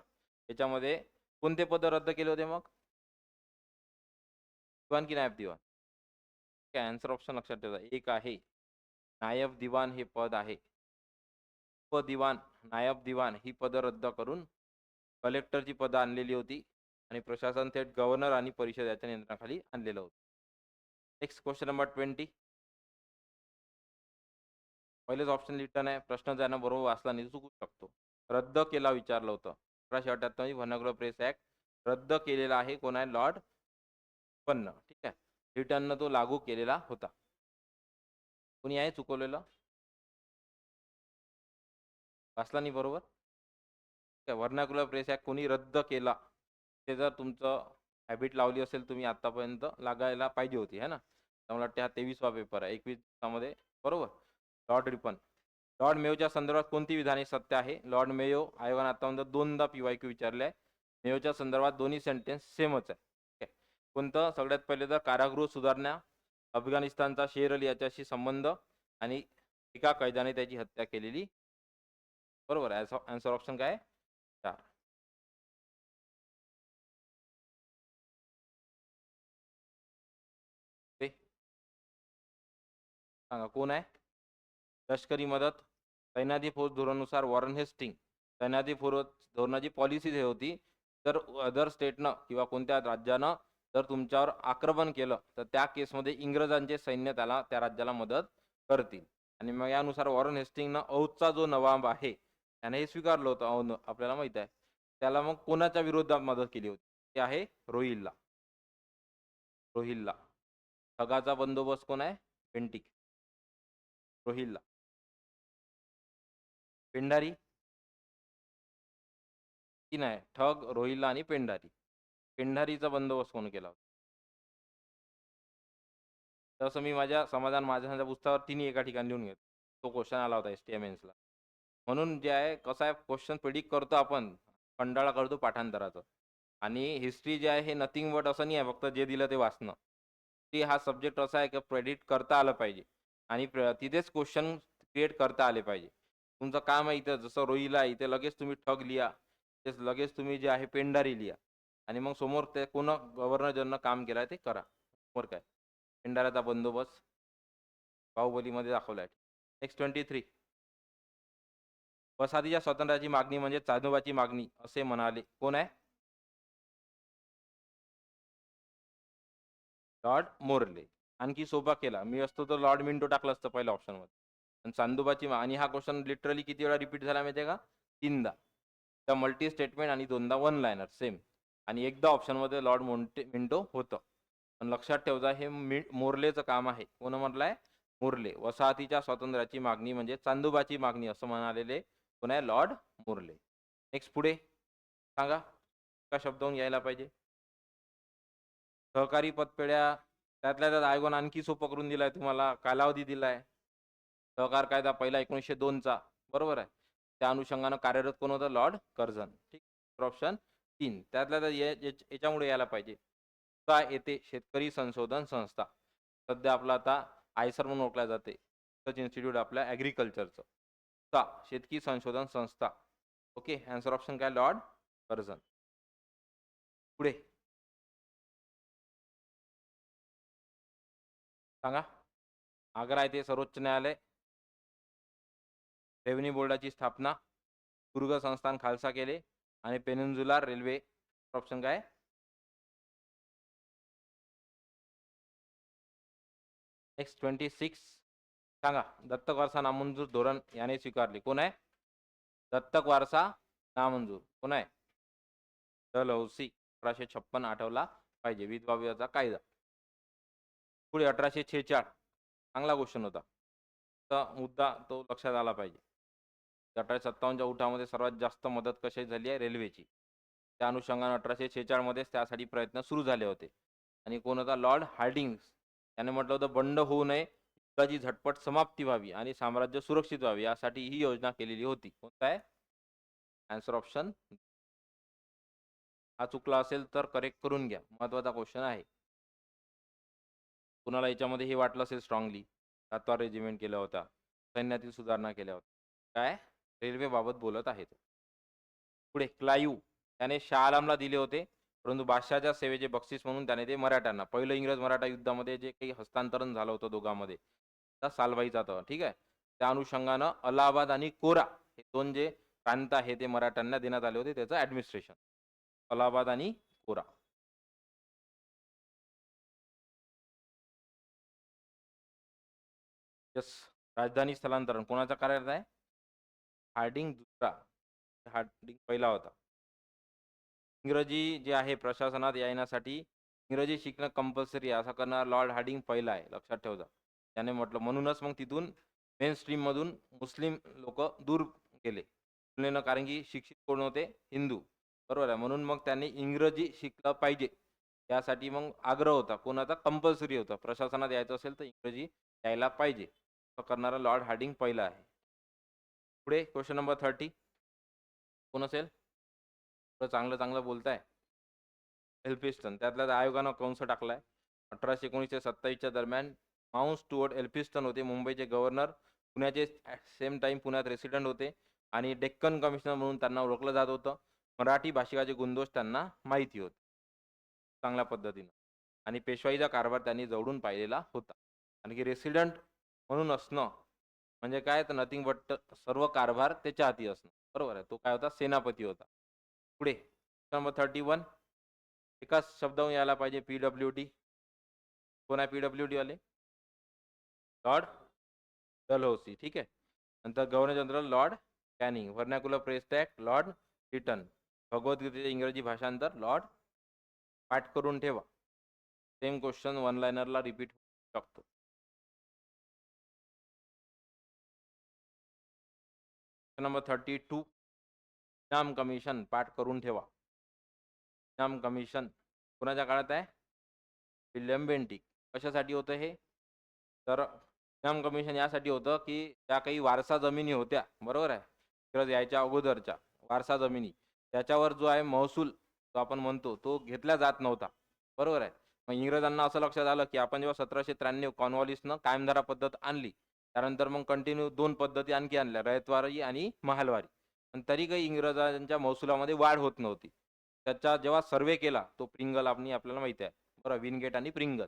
याच्यामध्ये कोणते पद रद्द केले होते मग? दिवाण की नायब दिवाण? काय आन्सर ऑप्शन लक्षात ठेवा. एक आहे नायब दिवाण हे पद आहे. उपदिवाण, नायब दिवाण ही पदं रद्द करून कलेक्टरची पदं आणलेली होती आणि प्रशासन थेट गव्हर्नर आणि परिषद याच्या नियंत्रणाखाली आणलेलं होतं. Next question number 20. पहिलेच ऑप्शन रिटर्न आहे. प्रश्न ज्यानं बरोबर वाचला नाही तो चुकू शकतो. रद्द केला विचारलं होतं. 1878 व्हर्नाक्युलर प्रेस ऍक्ट रद्द केलेला आहे. कोण आहे? लॉर्ड पन्न. ठीक आहे, रिटर्न तो लागू केलेला होता. कोणी आहे चुकवलेलं? वाचला नाही बरोबर? व्हर्नाक्युलर प्रेस ऍक्ट कोणी रद्द केला? ते जर तुमचं हॅबिट लावली असेल तुम्ही आतापर्यंत लागायला पाहिजे होती है ना. तर मला वाटते हा 23वा पेपर आहे 21 मध्ये. बरोबर. Lord Ripon. लॉर्ड मेयोच्या संदर्भात कोणती विधाने सत्य आहे? लॉर्ड मेयो आयोगाने आतापर्यंत दोनदा PYQ विचारले आहे. मेयोच्या संदर्भात दोन्ही सेंटेन्स सेमच आहे. ठीक आहे. कोणतं? सगळ्यात पहिले तर कारागृह सुधारणा, अफगाणिस्तानचा शेर अली याच्याशी संबंध आणि एका कैद्याने त्याची हत्या केलेली. बरोबर. आन्सर ऑप्शन काय? 4. सांगा कोण आहे? लष्करी मदत, तैनाती फौज धोरणानुसार वॉरेन हेस्टिंग. तैनाती फौज धोरणाची पॉलिसी हे होती, तर अदर स्टेटनं किंवा कोणत्या राज्यानं जर तुमच्यावर आक्रमण केलं तर त्या केसमध्ये इंग्रजांचे सैन्य त्या राज्याला मदत करतील. आणि मग यानुसार वॉरेन हेस्टिंगनं औधचा जो नवाब आहे त्याने हे स्वीकारलं होतं. औध आपल्याला माहित आहे. त्याला मग कोणाच्या विरोधात मदत केली होती? ते आहे रोहिल्ला. रोहिल्ला. ठगाचा बंदोबस्त कोण आहे? बेंटिक. रोहिल्ला. पेंढारी की नाही? ठग, रोहिल्ला आणि पेंढारी. पेंढारीचा बंदोबस्त कोण केला होता? तसं मी माझ्या समाधान माझ्या पुस्तकावर तिन्ही एका ठिकाणी लिहून घेतो. तो क्वेश्चन आला होता STMNsला. म्हणून जे आहे कसं आहे क्वेश्चन प्रिडिक्ट करतो आपण, कंटाळा करतो पाठांतराचं. आणि हिस्ट्री जे आहे हे नथिंग बट असं नाही आहे फक्त जे दिलं ते वाचणं. की हा सब्जेक्ट असा आहे की प्रेडिक्ट करता आलं पाहिजे आणि तिथेच क्वेश्चन क्रिएट करता आले पाहिजे. तुमचं काम आहे इथं जसं रोहिला आहे इथे लगेच तुम्ही ठग लिहा, तेच लगेच तुम्ही जे आहे पेंढारी लिहा आणि मग समोर ते कोण गव्हर्नर ज्यांना काम केलं ते करा. समोर काय? पेंढाऱ्याचा बंदोबस्त बाहुबलीमध्ये दाखवला आहे. नेक्स्ट 23. वसाहतीच्या स्वातंत्र्याची मागणी म्हणजे चांदोबाची मागणी असे म्हणाले. कोण आहे? Lord Morley. आणखी सोपा केला मी असतो तर लॉर्ड मिंटो टाकलं असतं पहिल्या ऑप्शनमध्ये. आणि चांदोबाची आणि हा क्वेश्चन लिटरली किती वेळा रिपीट झाला माहिती आहे का? 3दा. त्या मल्टी स्टेटमेंट आणि 2दा वन लायनर सेम. आणि एकदा ऑप्शनमध्ये लॉर्ड मिंटो होतं. पण लक्षात ठेवजा हे मोर्लेचं काम आहे. कोण म्हटलंय? मोर्ले. वसाहतीच्या स्वातंत्र्याची मागणी म्हणजे चांदोबाची मागणी असं म्हणालेले कोण आहे? Lord Morley. नेक्स्ट पुढे सांगा का शब्दावून यायला पाहिजे. सहकारी पतपेढ्या त्यातल्या त्यात आयोगानं आणखी सोपं करून दिलाय तुम्हाला. कालावधी दिलाय. सहकार कायदा पहिला 1902चा. बरोबर आहे. त्या अनुषंगानं कार्यरत कोण होतं? Lord Curzon. ठीक. ऑप्शन 3. त्यातल्या त्यात याच्यामुळे यायला पाहिजे. काय येते? शेतकरी संशोधन संस्था. सध्या आपला आता आयसर म्हणून ओळखल्या जाते. रिसर्च इन्स्टिट्यूट आपल्या ॲग्रिकल्चरचं. का शेतकी संशोधन संस्था. ओके. आन्सर ऑप्शन काय? Lord Curzon. पुढे सांगा. आग्रा येथे सर्वोच्च न्यायालय. रेव्हेन्यू बोर्डाची स्थापना. दुर्ग संस्थान खालसा केले आणि पेनिन्सुलर रेल्वे. ऑप्शन काय? नेक्स्ट 26. सांगा. दत्तक वारसा नामंजूर धोरण याने स्वीकारले. कोण आहे? दत्तक वारसा नामंजूर कोण आहे? डलहौसी. 1856 आठवला पाहिजे. विधवा विवाहाचा कायदा. पुढे 1846. चांगला क्वेश्चन होता. तर मुद्दा तो लक्षात आला पाहिजे. 1857च्या उठावामध्ये सर्वात जास्त मदत कशाची झाली आहे? रेल्वेची. त्या अनुषंगाने 1846 मध्येच त्यासाठी प्रयत्न सुरू झाले होते. आणि कोण होता? Lord Hardinge. त्याने म्हटलं होतं बंड होऊ नये, युद्धाची झटपट समाप्ती व्हावी आणि साम्राज्य सुरक्षित व्हावे यासाठी ही योजना केलेली होती. कोणता आहे? आन्सर ऑप्शन हा चुकला असेल तर करेक्ट करून घ्या, महत्वाचा क्वेश्चन आहे. कुणाला याच्यामध्ये हे वाटलं असेल स्ट्रॉंगली, सातवा रेजिमेंट केला होता, सैन्यातील सुधारणा केल्या होत्या, काय रेल्वे बाबत बोलत आहेत. पुढे क्लाईव्ह त्याने शाह आलमला दिले होते, परंतु बादशहाच्या सेवेचे बक्षीस म्हणून त्याने ते मराठ्यांना, पहिलं इंग्रज मराठा युद्धामध्ये जे काही हस्तांतरण झालं होतं दोघांमध्ये, त्या सालबाईचा होता, ठीक आहे. त्या अनुषंगानं अलाहाबाद आणि कोरा हे दोन जे प्रांत आहे ते मराठ्यांना देण्यात आले होते, त्याचं ऍडमिनिस्ट्रेशन अलाहाबाद आणि कोरा. यस. राजधानी स्थलांतरण कोणाच्या कार्यालयात आहे? हार्डिंग दुसरा, हार्डिंग पहिला होता. इंग्रजी जे आहे प्रशासनात येण्यासाठी इंग्रजी शिकणं कंपल्सरी आहे असं करणार लॉर्ड हार्डिंग पहिला आहे, लक्षात ठेवता. त्याने म्हटलं, म्हणूनच मग तिथून मेन स्ट्रीम मधून मुस्लिम लोक दूर गेले तुलनेनं, कारण की शिक्षित कोण होते? हिंदू, बरोबर आहे. म्हणून मग त्यांनी इंग्रजी शिकलं पाहिजे, त्यासाठी मग आग्रह होता, कोणाचा? कंपल्सरी होता, प्रशासनात यायचं असेल तर इंग्रजी यायला पाहिजे असं करणारा लॉर्ड हार्डिंग पहिला आहे. पुढे क्वेश्चन नंबर 30 कोण असेल? चांगलं चांगलं बोलताय. एल्फिस्टन, त्यातल्या आयोगानं कंस टाकलाय. 1819 ते 27च्या दरम्यान माउंट स्टुअर्ट एल्फिस्टन होते मुंबईचे गव्हर्नर, पुण्याचे सेम टाइम पुण्यात रेसिडेंट होते आणि डेक्कन कमिशनर म्हणून त्यांना ओळखलं जात होतं. मराठी भाषिकाचे गुणदोष त्यांना माहिती होते चांगल्या पद्धतीनं, आणि पेशवाईचा कारभार त्यांनी जवळून पाहिलेला होता. आणि की रेसिडेंट म्हणून असणं म्हणजे काय? तर नथिंग बट सर्व कारभार त्याच्या हाती असणं, बरोबर आहे. तो काय होता? सेनापती होता. पुढे नंबर 31 एकाच शब्दावरून यायला पाहिजे, PWD. कोण आहे PWD वाले? लॉर्ड डलहौसी, ठीक आहे. नंतर governor general Lord Canning, vernacular press act Lord Lytton, भगवद्गीतेचे इंग्रजी भाषांतर लॉर्ड. पाठ करून ठेवा, सेम क्वेश्चन वन लाइनरला रिपीट होऊ शकतो. नंबर 32 इनाम कमिशन पाठ करून ठेवा. इनाम कमिशन कोणाच्या काळात आहे? William Bentinck. कशासाठी होतं हे? तर इनाम कमिशन यासाठी होतं की त्या काही वारसा जमिनी होत्या, बरोबर आहे, इंग्रज यायच्या अगोदरच्या वारसा जमिनी, त्याच्यावर जो आहे महसूल जो आपण म्हणतो तो घेतला जात नव्हता, बरोबर आहे. मग इंग्रजांना असं लक्षात आलं की आपण जेव्हा 1793 कॉर्नवॉलिसनं कायमधारा पद्धत आणली, त्यानंतर मग कंटिन्यू दोन पद्धती आणखी आणल्या, रयतवारी आणि महालवारी, पण तरी काही इंग्रजांच्या महसुलामध्ये वाढ होत नव्हती. त्याचा जेव्हा सर्वे केला तो प्रिंगल आपल्याला माहिती आहे, बरं, विनगेट आणि प्रिंगल,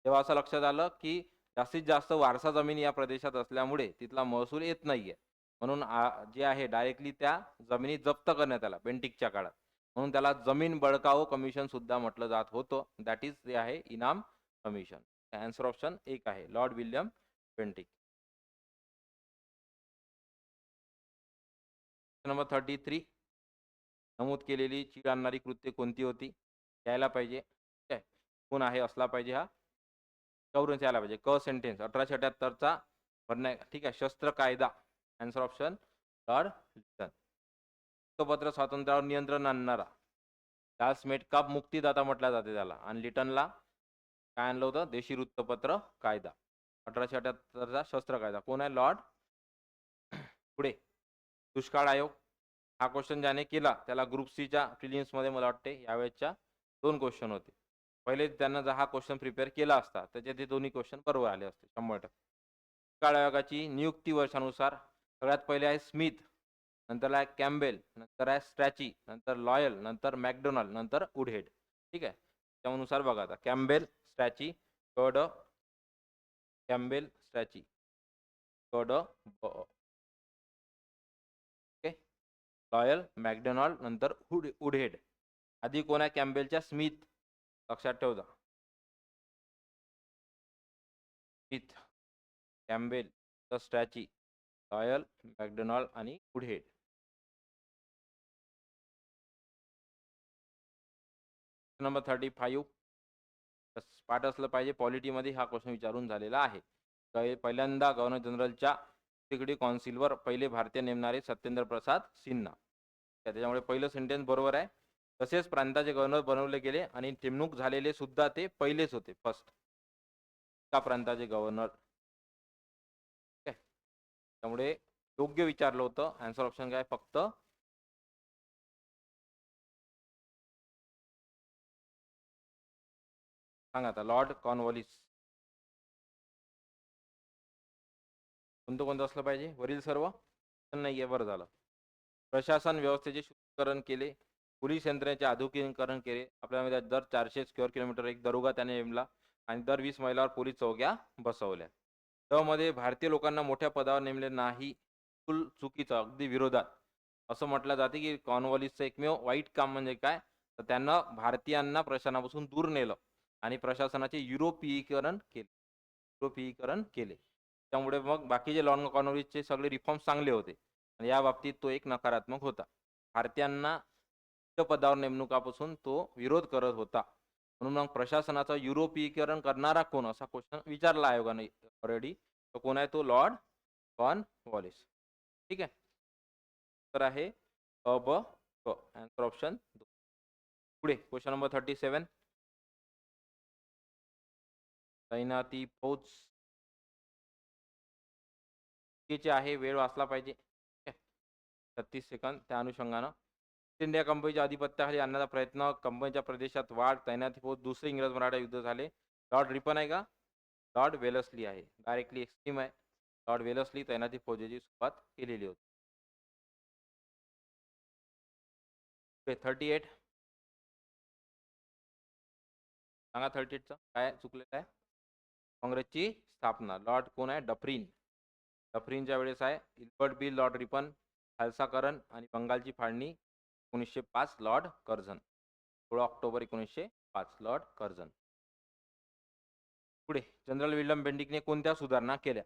तेव्हा असं लक्षात आलं की जास्तीत जास्त वारसा जमिनी या प्रदेशात असल्यामुळे तिथला महसूल येत नाहीये, म्हणून जे आहे डायरेक्टली त्या जमिनी जप्त करण्यात आला बेंटिकच्या काळात, म्हणून त्याला जमीन बळकावो कमिशन सुद्धा म्हटलं जात होतं. दॅट इज जे आहे इनाम कमिशन. आन्सर ऑप्शन एक आहे लॉर्ड विल्यम बेंटिक. नंबर 33 नमूद केलेली चीड आणणारी कृत्य कोणती होती? यायला पाहिजे, ठीक आहे. कोण आहे असला पाहिजे हा? गौरव यायला पाहिजे. क सेंटेन्स 1878चा वरना, ठीक आहे. शस्त्र कायदा, आन्सर ऑप्शन लॉर्ड लिटन. वृत्तपत्र स्वातंत्र्यावर नियंत्रण आणणारा चार्ल्स मेटकाप मुक्तीदाता म्हटलं जाते त्याला, आणि लिटनला काय आणलं होतं? देशी वृत्तपत्र कायदा. 1878चा शस्त्र कायदा. कोण आहे? लॉर्ड. पुढे दुष्काळ आयोग, हा क्वेश्चन ज्याने केला त्याला ग्रुप सीच्या प्रिलिम्समध्ये मला वाटते यावेळेसच्या 2 क्वेश्चन होते. पहिले त्यांना जर हा क्वेश्चन प्रिपेअर केला असता त्याचे ते दोन्ही क्वेश्चन बरोबर आले असते 100%. दुष्काळ आयोगाची नियुक्ती वर्षानुसार सगळ्यात पहिले आहे स्मिथ, नंतर आहे कॅम्बेल, नंतर आहे स्ट्रॅची, नंतर लॉयल, नंतर मॅकडोनाल्ड, नंतर वुडहेड, ठीक आहे. त्यानुसार बघा आता कॅम्बेल, स्ट्रॅची, कड, कॅम्बेल, स्ट्रॅची, कड, ओके, लॉयल, मॅकडोनाल्ड, नंतर वुडहेड. आधी कोण आहे? कॅम्बेलच्या स्मिथ, लक्षात ठेवता. Smith, Campbell, Strachey, loyal, McDonald आणि वुडहेड. नंबर 35 पाठ असलं पाहिजे, पॉलिटीमध्ये हा क्वेश्चन विचारून झालेला आहे. पहिल्यांदा गव्हर्नर जनरलच्या एक्झिक्युटिव्ह काउन्सिलवर पहिले भारतीय नेमणारे सत्येंद्र प्रसाद सिन्हा, त्याच्यामुळे पहिलं सेंटेन्स बरोबर आहे. तसेच प्रांताचे गव्हर्नर बनवले गेले आणि नेमणूक झालेले सुद्धा ते पहिलेच होते, फर्स्ट का प्रांताचे गव्हर्नर, त्यामुळे योग्य विचारलं होतं. आन्सर ऑप्शन काय? फक्त सांगा आता. लॉर्ड कॉर्नवॉलिस कोणतं कोणतं असलं पाहिजे? वरील सर्व नाही आहे. बरं झालं. प्रशासन व्यवस्थेचे शुद्धीकरण केले. पोलीस यंत्रणेचे आधुनिकीकरण केले. आपल्यामध्ये दर 400 स्क्वेअर किलोमीटर एक दरोगा त्याने नेमला आणि दर 20 मैलावर पोलीस चौक्या बसवल्या. मध्ये भारतीय लोकांना मोठ्या पदावर नेमले नाही. फुल चुकीचं, अगदी विरोधात. असं म्हटलं जाते की कॉर्नवॉलिसचं एकमेव वाईट काम म्हणजे काय, तर त्यांना भारतीयांना प्रशासनापासून दूर नेलं आणि प्रशासनाचे युरोपीयीकरण केले. युरोपीयीकरण केले. त्यामुळे मग बाकीचे लॉर्ड कॉर्नवॉलिसचे सगळे रिफॉर्म्स चांगले होते आणि या बाबतीत तो एक नकारात्मक होता. भारतीयांना उच्च पदावर नेमणुकापासून तो विरोध करत होता. म्हणून मग प्रशासनाचं युरोपीयीकरण करणारा कोण, असा क्वेश्चन विचारला आयोगाने ऑलरेडी. तो कोण आहे? तो लॉर्ड कॉर्नवॉलिस. ठीक आहे. तर आहे अ ब क. Answer option. पुढे क्वेश्चन नंबर 37. तैनाती फौज चुकीचे आहे, वेळ वाचला पाहिजे. 36 सेकंद. त्या अनुषंगानं ईस्ट इंडिया कंपनीच्या अधिपत्याखाली आणण्याचा प्रयत्न, कंपनीच्या प्रदेशात वाढ, तैनाती फौज, दुसरे इंग्रज मराठा युद्ध झाले. लॉर्ड रिपन आहे का? लॉर्ड वेलस्ली आहे. डायरेक्टली एक्स्ट्रीम आहे. लॉर्ड वेलस्ली तैनाती फौजेची सुरुवात केलेली होती. 38. सांगा 38चं काय चुकलेलं आहे? काँग्रेसची स्थापना. लॉर्ड कोण आहे? डफरीन. डफरीनच्या वेळेस आहे. इल्बर्ट बिल, लॉर्ड रिपन, खालसाकरण आणि बंगालची फाळणी 1905 Lord Curzon. 16 October 1905 Lord Curzon. पुढे जनरल विल्यम बेंटिकने कोणत्या सुधारणा केल्या?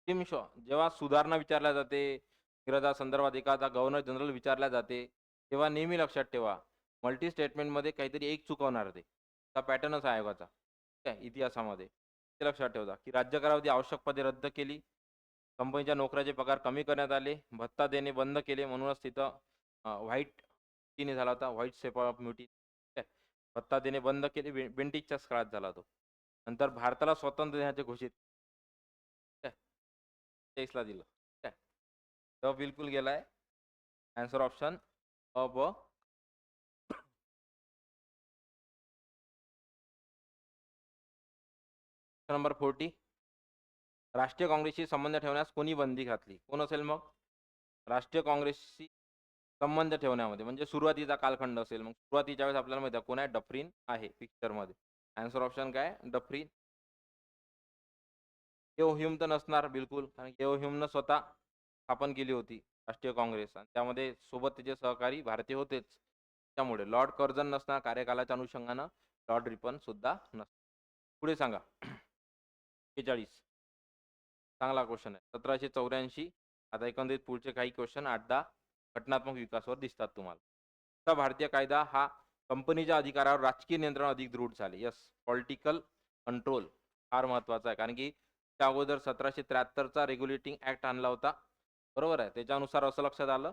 जेव्हा सुधारणा विचारल्या जाते, संदर्भात एखादा गव्हर्नर जनरल विचारल्या जाते, तेव्हा नेहमी लक्षात ठेवा, मल्टी स्टेटमेंटमध्ये काहीतरी एक चुकवणार ते. हा पॅटर्नच आहे आयोगाचा. ठीक आहे, इतिहासामध्ये. ते लक्षात ठेवा की राज्य करावधी आवश्यक पदे रद्द केली, कंपनीच्या नोकऱ्याचे पगार कमी करण्यात आले, भत्ता देणे बंद केले. म्हणूनच तिथं व्हाईट म्युटिनी झाला होता. White shaper of mutiny. भत्ता देणे बंद केले. बेंटिकच्याच काळात झाला तो. नंतर भारताला स्वातंत्र्य देण्याचे घोषित. ला दिलं. तो बिलकुल गेलाय. आन्सर ऑप्शन अ ब. नंबर 40. राष्ट्रीय काँग्रेसशी संबंध ठेवण्यास कोणी बंदी घातली? कोण असेल मग? राष्ट्रीय काँग्रेसशी संबंध ठेवण्यामध्ये म्हणजे सुरुवातीचा कालखंड असेल. मग सुरुवातीच्या वेळेस आपल्याला माहिती आहे कोण आहे? डफरीन आहे पिक्चरमध्ये. आन्सर ऑप्शन काय? डफरीन. केओ ह्युम तर नसणार बिलकुल, कारण केओ ह्युमनं स्वतः स्थापन केली होती राष्ट्रीय काँग्रेस आणि त्यामध्ये सोबत त्याचे सहकारी भारतीय होतेच. त्यामुळे लॉर्ड कर्झन नसणार कार्यकालाच्या अनुषंगानं. लॉर्ड रिपन सुद्धा नसणार. पुढे सांगा. 41. चांगला क्वेश्चन आहे. 1784. आता एकंदरीत पुढचे काही क्वेश्चन 8-10 घटनात्मक विकासावर दिसतात तुम्हाला. आता भारतीय कायदा हा कंपनीच्या अधिकारावर राजकीय नियंत्रण अधिक दृढ झाले. यस, पॉलिटिकल कंट्रोल फार महत्वाचा आहे. कारण की त्या अगोदर 1773चा रेग्युलेटिंग ऍक्ट आणला होता. बरोबर आहे. त्याच्यानुसार असं लक्षात आलं,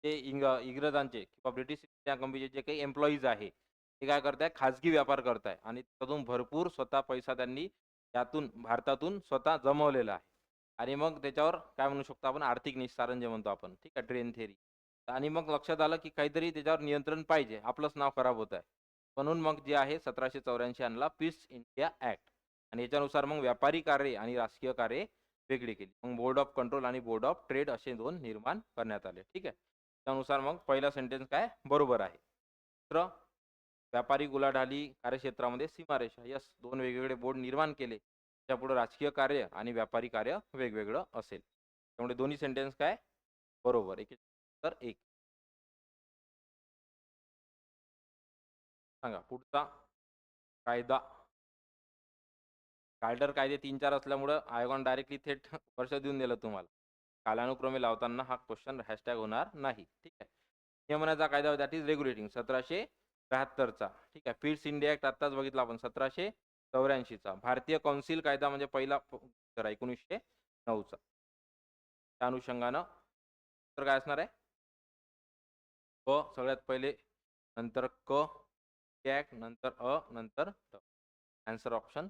ते इंग्रजांचे किंवा ब्रिटिश त्या कंपनीचे जे काही एम्प्लॉईज आहे ते काय करताय? खाजगी व्यापार करताय आणि त्यातून भरपूर स्वतः पैसा त्यांनी यातून भारतातून स्वतः जमवलेला आहे. आणि मग त्याच्यावर काय म्हणू शकतो आपण? आर्थिक निस्तारण जे म्हणतो आपण. ठीक आहे, ट्रेन थेरी. आणि मग लक्षात आलं की काहीतरी त्याच्यावर नियंत्रण पाहिजे. आपलंच नाव खराब होत आहे. म्हणून मग जे आहे 1784 आणला पीस इंडिया ऍक्ट. आणि याच्यानुसार मग व्यापारी कार्य आणि राजकीय कार्य वेगळी केली. मग बोर्ड ऑफ कंट्रोल आणि बोर्ड ऑफ ट्रेड असे दोन निर्माण करण्यात आले. ठीक आहे. त्यानुसार मग पहिला सेंटेन्स काय बरोबर आहे. दुसरं, व्यापारी उलाढाली कार्यक्षेत्रामध्ये सीमारेषा. यस, दोन वेगवेगळे बोर्ड निर्माण केले. त्यापुढे राजकीय कार्य आणि व्यापारी कार्य वेगवेगळं असेल. त्यामुळे दोन्ही सेंटेन्स काय बरोबर. एक तर एक. सांगा पुढचा कायदा. कार्डर कायदे 3-4 असल्यामुळं आयोगाने डायरेक्टली थेट वर्ष देऊन दिलं तुम्हाला. कालानुक्रमे लावताना हा क्वेश्चन हॅशटॅग होणार नाही. ठीक आहे. नियमनाचा कायदा दॅट इज रेग्युलेटिंग 1773चा. ठीक आहे. पीस इंडिया ऍक्ट आत्ताच बघितला आपण 1784चा. भारतीय कौन्सिल कायदा म्हणजे पहिला 1909चा. त्या अनुषंगानं तर काय असणार आहे? क सगळ्यात पहिले, नंतर क ऍक्ट, नंतर अ, नंतर ट. Answer option.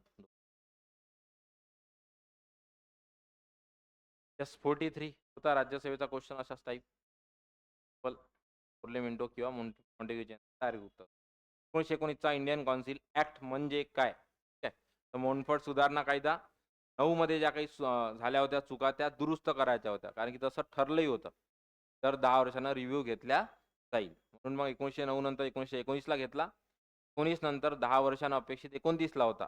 एस 43 होता राज्यसेवेचा क्वेश्चन अशाच टाईप. पार्लिमेंटो किंवा मॉन्टेग्यू उत्तर. 1919चा इंडियन काउन्सिल ऍक्ट म्हणजे काय? ठीक आहे. तर मोनफट सुधारणा कायदा 9 मध्ये ज्या काही झाल्या होत्या चुका त्या दुरुस्त करायच्या होत्या. कारण की तसं ठरलंही होतं. तर 10 वर्षांना रिव्ह्यू घेतल्या जाईल. म्हणून मग 1909 नंतर 1919ला घेतला. 19 नंतर 10 वर्षांना अपेक्षित 29ला होता.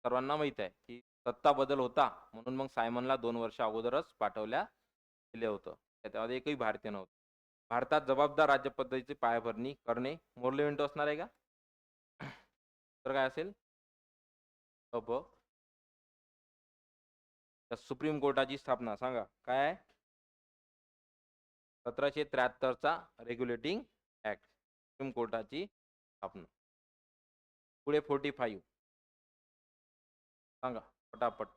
सर्वांना माहीत आहे की सत्ता बदल होता म्हणून मग सायमनला 2 वर्ष अगोदरच पाठवल्या गेलं होतं. त्याच्यामध्ये एकही भारतीय नव्हता. भारतात जबाबदार राज्यपद्धतीची पायाभरणी करणे मोर्ले विंडो असणार आहे का? तर काय असेल? ब सुप्रीम कोर्टाची स्थापना सांगा काय आहे? 1773चा रेग्युलेटिंग ऍक्ट सुप्रीम कोर्टाची स्थापना. पुढे 45 सांगा पटापट.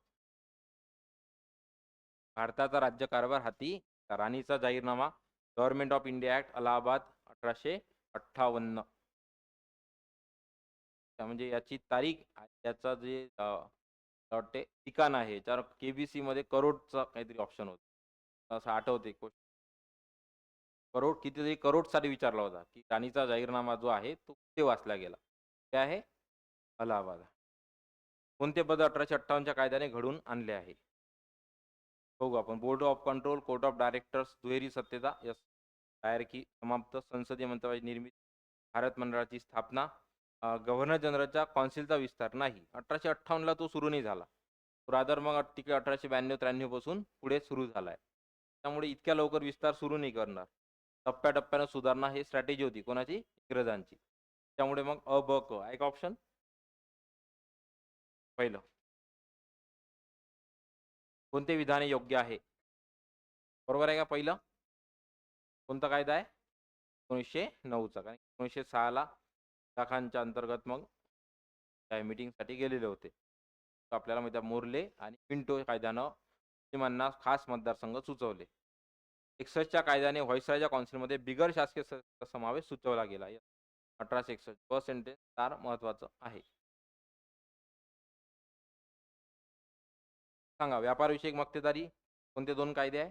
भारताचा राज्यकारभार हाती राणीचा जाहीरनामा government of India act Allahabad 1858. म्हणजे याची तारीख याचा जे वाटते ठिकाण आहे याच्यावर केबीसी मध्ये करोडचा काहीतरी ऑप्शन होतं असं आठवते. करोड कितीतरी करोडसाठी विचारला होता की राणीचा जाहीरनामा जो आहे तो कुठे वाचला गेला. ते आहे अलाहाबाद. कोणते बदल 1858च्या कायद्याने घडून आणले आहे? बघू आपण. Board of control, court of directors, दुहेरी सत्तेचा यस डायरेक्टरी समाप्त, संसदीय मंत्रालयाची निर्मिती, भारत मंडळाची स्थापना, गव्हर्नर जनरलच्या कौन्सिलचा विस्तार नाही. 1858ला तो सुरू नाही झाला. रादर मग 1892-93 पासून पुढे सुरू झालाय. त्यामुळे इतक्या लवकर विस्तार सुरू नाही करणार. टप्प्याटप्प्यानं सुधारणा ही स्ट्रॅटेजी होती कोणाची? इंग्रजांची. त्यामुळे मग अ ब क एक ऑप्शन पहिलं. कोणते विधान योग्य आहे? बरोबर आहे का पहिलं? कोणता कायदा आहे? 1909चा. कारण 1906ला शाखांच्या अंतर्गत मग त्या मीटिंगसाठी गेलेले होते. तर आपल्याला माहिती आहे मोर्ले आणि पिंटो कायद्यानं मुस्लिमांना खास मतदारसंघ सुचवले. 61च्या कायद्याने व्हाईसरॉयच्या काउन्सिलमध्ये बिगर शासकीय सदस्याचा समावेश सुचवला गेला. 1861 फ सेंटेन्स फार महत्वाचं आहे. सांगा व्यापारविषयक मक्तेदारी कोणते दोन कायदे आहे?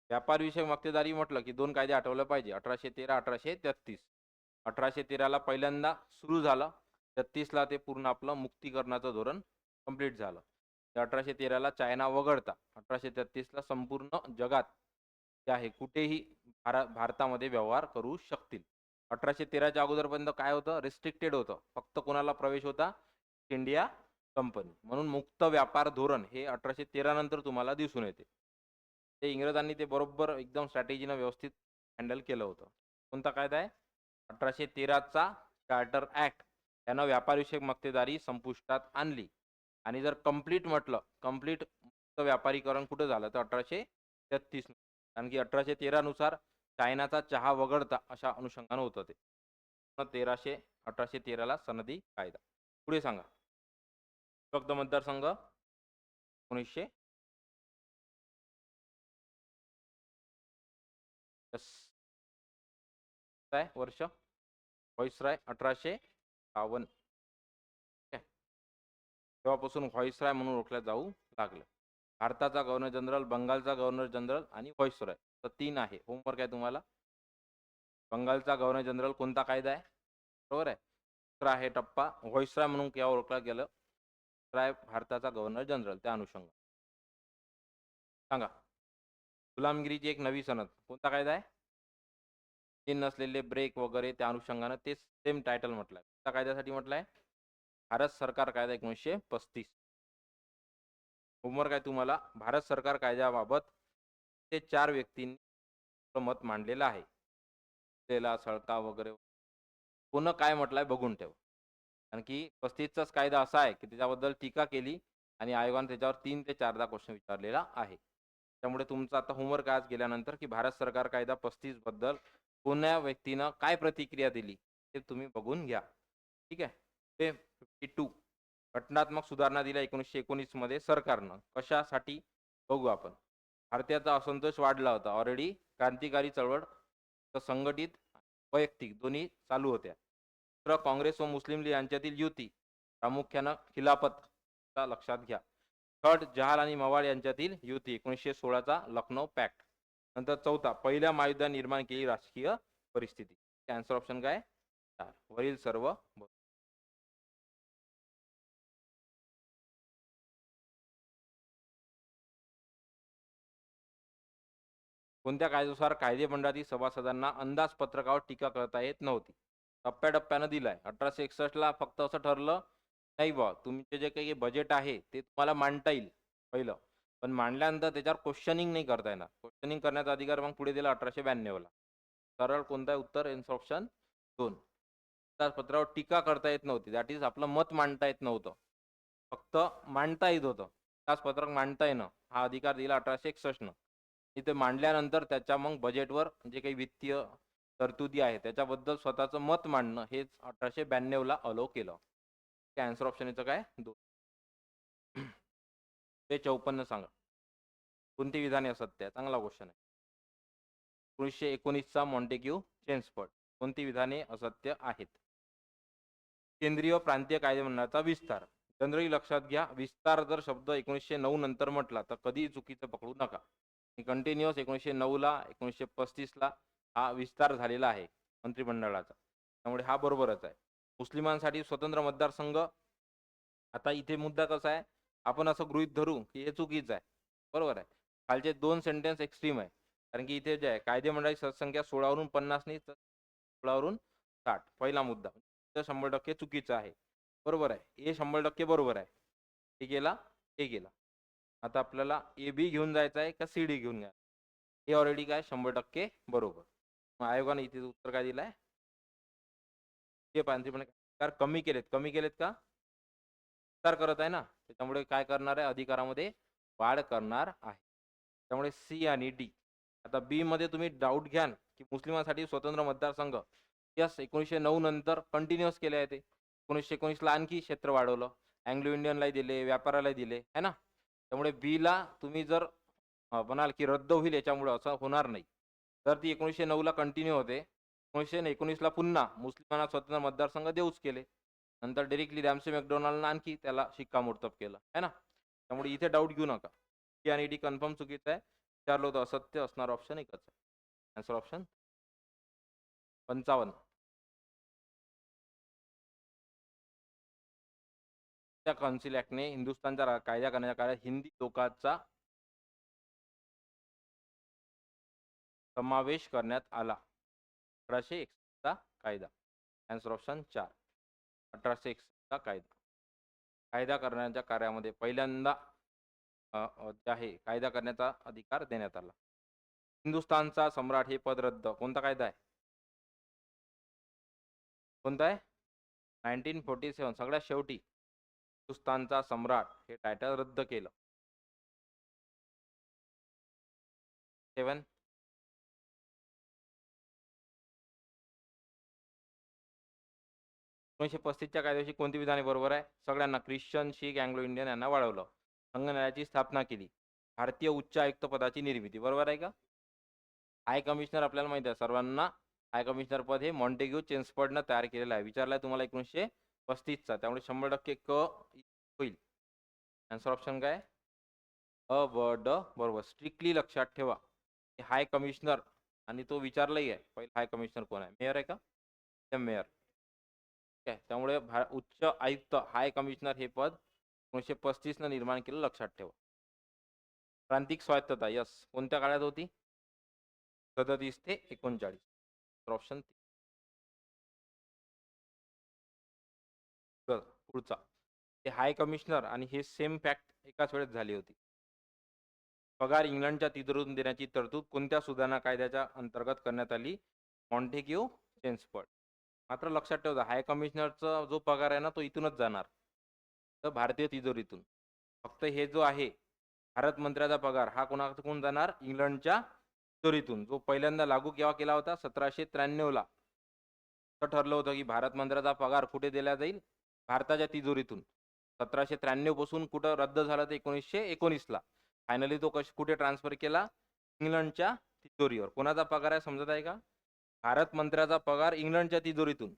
व्यापारविषयक मक्तेदारी म्हटलं की दोन कायदे आठवले पाहिजे. 1813 1833. 1813ला पहिल्यांदा सुरू झालं. 33ला ते पूर्ण आपलं मुक्तीकरणाचं धोरण कंप्लीट झालं. 1813ला चायना वगळता 1833ला संपूर्ण जगात जे आहे कुठेही भारतामध्ये व्यवहार करू शकतील. 1813च्या अगोदरपर्यंत काय होतं? रिस्ट्रिक्टेड होतं. फक्त कोणाला प्रवेश होता? India company. म्हणून मुक्त व्यापार धोरण हे 1813 नंतर तुम्हाला दिसून येते. ते इंग्रजांनी ते बरोबर एकदम स्ट्रॅटेजीनं व्यवस्थित हँडल केलं होतं. कोणता कायदा आहे? 1813चा चार्टर ऍक्ट यानं व्यापारविषयक मक्तेदारी संपुष्टात आणली. आणि जर कंप्लीट म्हटलं कंप्लीट व्यापारीकरण कुठं झालं तर 1833. कारण की 1813 नुसार चायनाचा चहा वगळता अशा अनुषंगानं होतं ते. 1813ला सनदी कायदा. पुढे सांगा. फक्त मतदारसंघ 1900 काय वर्ष? व्हॉइसराय 1852. तेव्हापासून व्हॉइसराय म्हणून ओळखल्या जाऊ लागलं. भारताचा गव्हर्नर जनरल, बंगालचा गव्हर्नर जनरल आणि व्हॉइसरॉय तर 3 आहे. होमवर्क आहे तुम्हाला. बंगालचा गव्हर्नर जनरल कोणता कायदा आहे? बरोबर आहे. दुसरा आहे टप्पा व्हॉइसरॉय म्हणून केव्हा ओळखलं गेलं? राय भारताचा गव्हर्नर जनरल त्या अनुषंगाने सांगा. गुलामगिरीची एक नवी सनद कोणता कायदा आहे? तीन नसलेले ब्रेक वगैरे त्या अनुषंगानं ते सेम टायटल म्हटलंय. त्या कायद्यासाठी म्हटलंय भारत सरकार कायदा 1935. होमवर्क आहे तुम्हाला. भारत सरकार कायद्याबाबत ते 4 व्यक्तींनी मत मांडलेलं आहे. त्याला सळका वगैरे पुन्हा काय म्हटलंय बघून ठेव. कारण की 35चाच कायदा असा आहे की त्याच्याबद्दल टीका केली आणि आयोगाने त्याच्यावर 3 ते 4दा क्वेश्चन विचारलेला आहे. त्यामुळे तुमचा आता होमवर्क आज गेल्यानंतर की भारत सरकार कायदा 35 बद्दल कोण्या व्यक्तीनं काय प्रतिक्रिया दिली ते तुम्ही बघून घ्या. ठीक आहे. ते 52 घटनात्मक सुधारणा दिल्या 1919 मध्ये सरकारनं. कशासाठी बघू आपण. भारतीयाचा असंतोष वाढला होता. ऑलरेडी क्रांतिकारी चळवळ संघटित वैयक्तिक दोन्ही चालू होत्या. तर काँग्रेस व मुस्लिम लीग यांच्यातील युती प्रामुख्यानं खिलाफत लक्षात घ्या. थर्ड जहाल आणि मवाळ यांच्यातील युती 1916चा लखनौ पॅक्ट. नंतर चौथा पहिल्या महायुद्धात निर्माण केलेली राजकीय परिस्थिती. आन्सर ऑप्शन काय? 4 वरील सर्व बरोबर. कोणत्या कायद्यानुसार कायदेमंडळातील सभासदांना अंदाजपत्रकावर टीका करता येत नव्हती? टप्प्याटप्प्यानं दिलाय. 1861 ला फक्त असं ठरलं नाही बा, तुमचे जे काही बजेट आहे ते तुम्हाला मांडता येईल पहिलं. पण मांडल्यानंतर त्याच्यावर क्वेश्चनिंग नाही करता येणार. क्वेश्चनिंग करण्याचा अधिकार मग पुढे दिला 1892 ला. सरळ कोणता उत्तर? Answer option 2. अंदाजपत्रकावर टीका करता येत नव्हती. दॅट इज आपलं मत मांडता येत नव्हतं. फक्त मांडता येत होतं. अंदाजपत्रक मांडता येणं हा अधिकार दिला 1861 न. इथे मांडल्यानंतर त्याच्या मग बजेटवर जे काही वित्तीय तरतुदी आहे त्याच्याबद्दल स्वतःचं मत मांडणं हेच 1892 ला अलाउ केलं. आन्सर ऑप्शन याचं काय? 2. ते 54 सांगा. कोणती विधाने असत्य आहे? चांगला क्वेश्चन आहे. 1919 चा मॉन्टेग्यू चेम्सफोर्ड. कोणती विधाने असत्य आहेत? केंद्रीय प्रांतीय कायदेमंडळाचा विस्तार. जनरली लक्षात घ्या, विस्तार जर शब्द 1909 नंतर म्हटला तर कधीही चुकीचं पकडू नका. कंटिन्युअस 1909 ला 1935 ला हा विस्तार झालेला आहे मंत्रिमंडळाचा, त्यामुळे हा बरोबरच आहे. मुस्लिमांसाठी स्वतंत्र मतदारसंघ. आता इथे मुद्दा कसा आहे, आपण असं गृहीत धरू की हे चुकीचं आहे, बरोबर आहे. खालचे 2 सेंटेन्स एक्स्ट्रीम आहे, कारण की इथे जे आहे कायदेमंडळाची सदस्यसंख्या 16 वरून 50 नाही तर 16 वरून 60. पहिला मुद्दा तर 100% चुकीचा आहे, बरोबर आहे. हे 100% बरोबर आहे. हे गेला, हे गेला. आता आपल्याला ए बी घेऊन जायचं आहे का सी डी घेऊन घ्या? हे ऑलरेडी काय 100% बरोबर. मग आयोगाने इथे उत्तर काय दिलंय? ते अधिकार कमी केलेत. कमी केलेत का? विस्तार करत आहे ना, त्याच्यामुळे काय करणार आहे? अधिकारामध्ये वाढ करणार आहे. त्यामुळे सी आणि डी. आता बी मध्ये तुम्ही डाऊट घ्याल की मुस्लिमांसाठी स्वतंत्र मतदारसंघ. यस, 1909 नंतर कंटिन्युअस केले आहे ते. 1919 ला आणखी क्षेत्र वाढवलं. अँग्लो इंडियनलाही दिले, व्यापारालाही दिले, है ना. त्यामुळे बी ला तुम्ही जर म्हणाल की रद्द होईल याच्यामुळे, असं होणार नाही. तर ती 1909 ला कंटिन्यू होते. 1919 ला पुन्हा मुस्लिमांना स्वतंत्र मतदारसंघ देऊच केले. नंतर डायरेक्टली रॅमसे मॅकडोनाल्डनं आणखी त्याला शिक्कामोर्तब केलं, है ना. त्यामुळे इथे डाऊट घेऊ नका. सी आणि डी कन्फर्म चुकीचं आहे. विचारलं होतं असत्य असणार ऑप्शन एकच आहे. Answer option 55. त्या काउन्सिल ऍक्टने हिंदुस्थानचा कायदा करण्याच्या काळात हिंदी लोकांचा समावेश करण्यात आला. 1861 चा कायदा. Answer option 4. 1861 चा कायदा. कायदा करण्याच्या कार्यामध्ये पहिल्यांदा जे आहे कायदा करण्याचा अधिकार देण्यात आला. हिंदुस्थानचा सम्राट हे पद रद्द. कोणता कायदा आहे? कोणता आहे? 1947. सगळ्यात शेवटी हिंदुस्थानचा सम्राट हे टायटल रद्द केलं. 7. 1935 च्या कायद्याची कोणती विधाने बरोबर आहे? सगळ्यांना ख्रिश्चन, शीख, अँग्लो इंडियन यांना वाढवलं. संघ स्थापना केली. भारतीय उच्च आयुक्त पदाची निर्मिती. बरोबर आहे का? हाय कमिशनर आपल्याला माहिती आहे सर्वांना. हाय कमिशनर पद हे मॉन्टेग्यू चेम्सफोर्डनं तयार केलेलं आहे. विचारलाय तुम्हाला 1935 चा, त्यामुळे 100% क होईल. आन्सर ऑप्शन काय? अ व ड बरोबर. स्ट्रिक्टली लक्षात ठेवा, हाय कमिशनर आणि तो विचारलाही आहे पहिला हाय कमिशनर कोण आहे? मेयर आहे का? मेयर. ठीक आहे. त्यामुळे उच्च आयुक्त हाय कमिशनर हे पद 1935 न निर्माण केलं, लक्षात ठेवा. प्रांतिक स्वायत्तता. यस, कोणत्या काळात होती? 37 ते 39. ऑप्शन पुढचा. हे हाय कमिशनर आणि हे सेम फॅक्ट एकाच वेळेस झाली होती. पगार इंग्लंडच्या तिजोरीतून देण्याची तरतूद कोणत्या सुधारणा कायद्याच्या अंतर्गत करण्यात आली? Montagu Chelmsford. मात्र लक्षात ठेवा, हाय कमिशनरचा जो पगार आहे ना तो इथूनच जाणार, तर भारतीय तिजोरीतून. फक्त हे जो आहे भारत मंत्र्याचा पगार हा कोण जाणार? इंग्लंडच्या तिजोरीतून. जो पहिल्यांदा लागू केव्हा केला होता? 1793 ला. तर ठरलं होतं की भारत मंत्र्याचा पगार कुठे दिला जाईल? भारताच्या तिजोरीतून. 1793 पासून कुठं रद्द झाला तर 1919 ला. फायनली तो कुठे ट्रान्सफर केला? इंग्लंडच्या तिजोरीवर. कोणाचा पगार आहे समजत आहे का? भारत मंत्र्याचा पगार इंग्लंडच्या तिजोरीतून.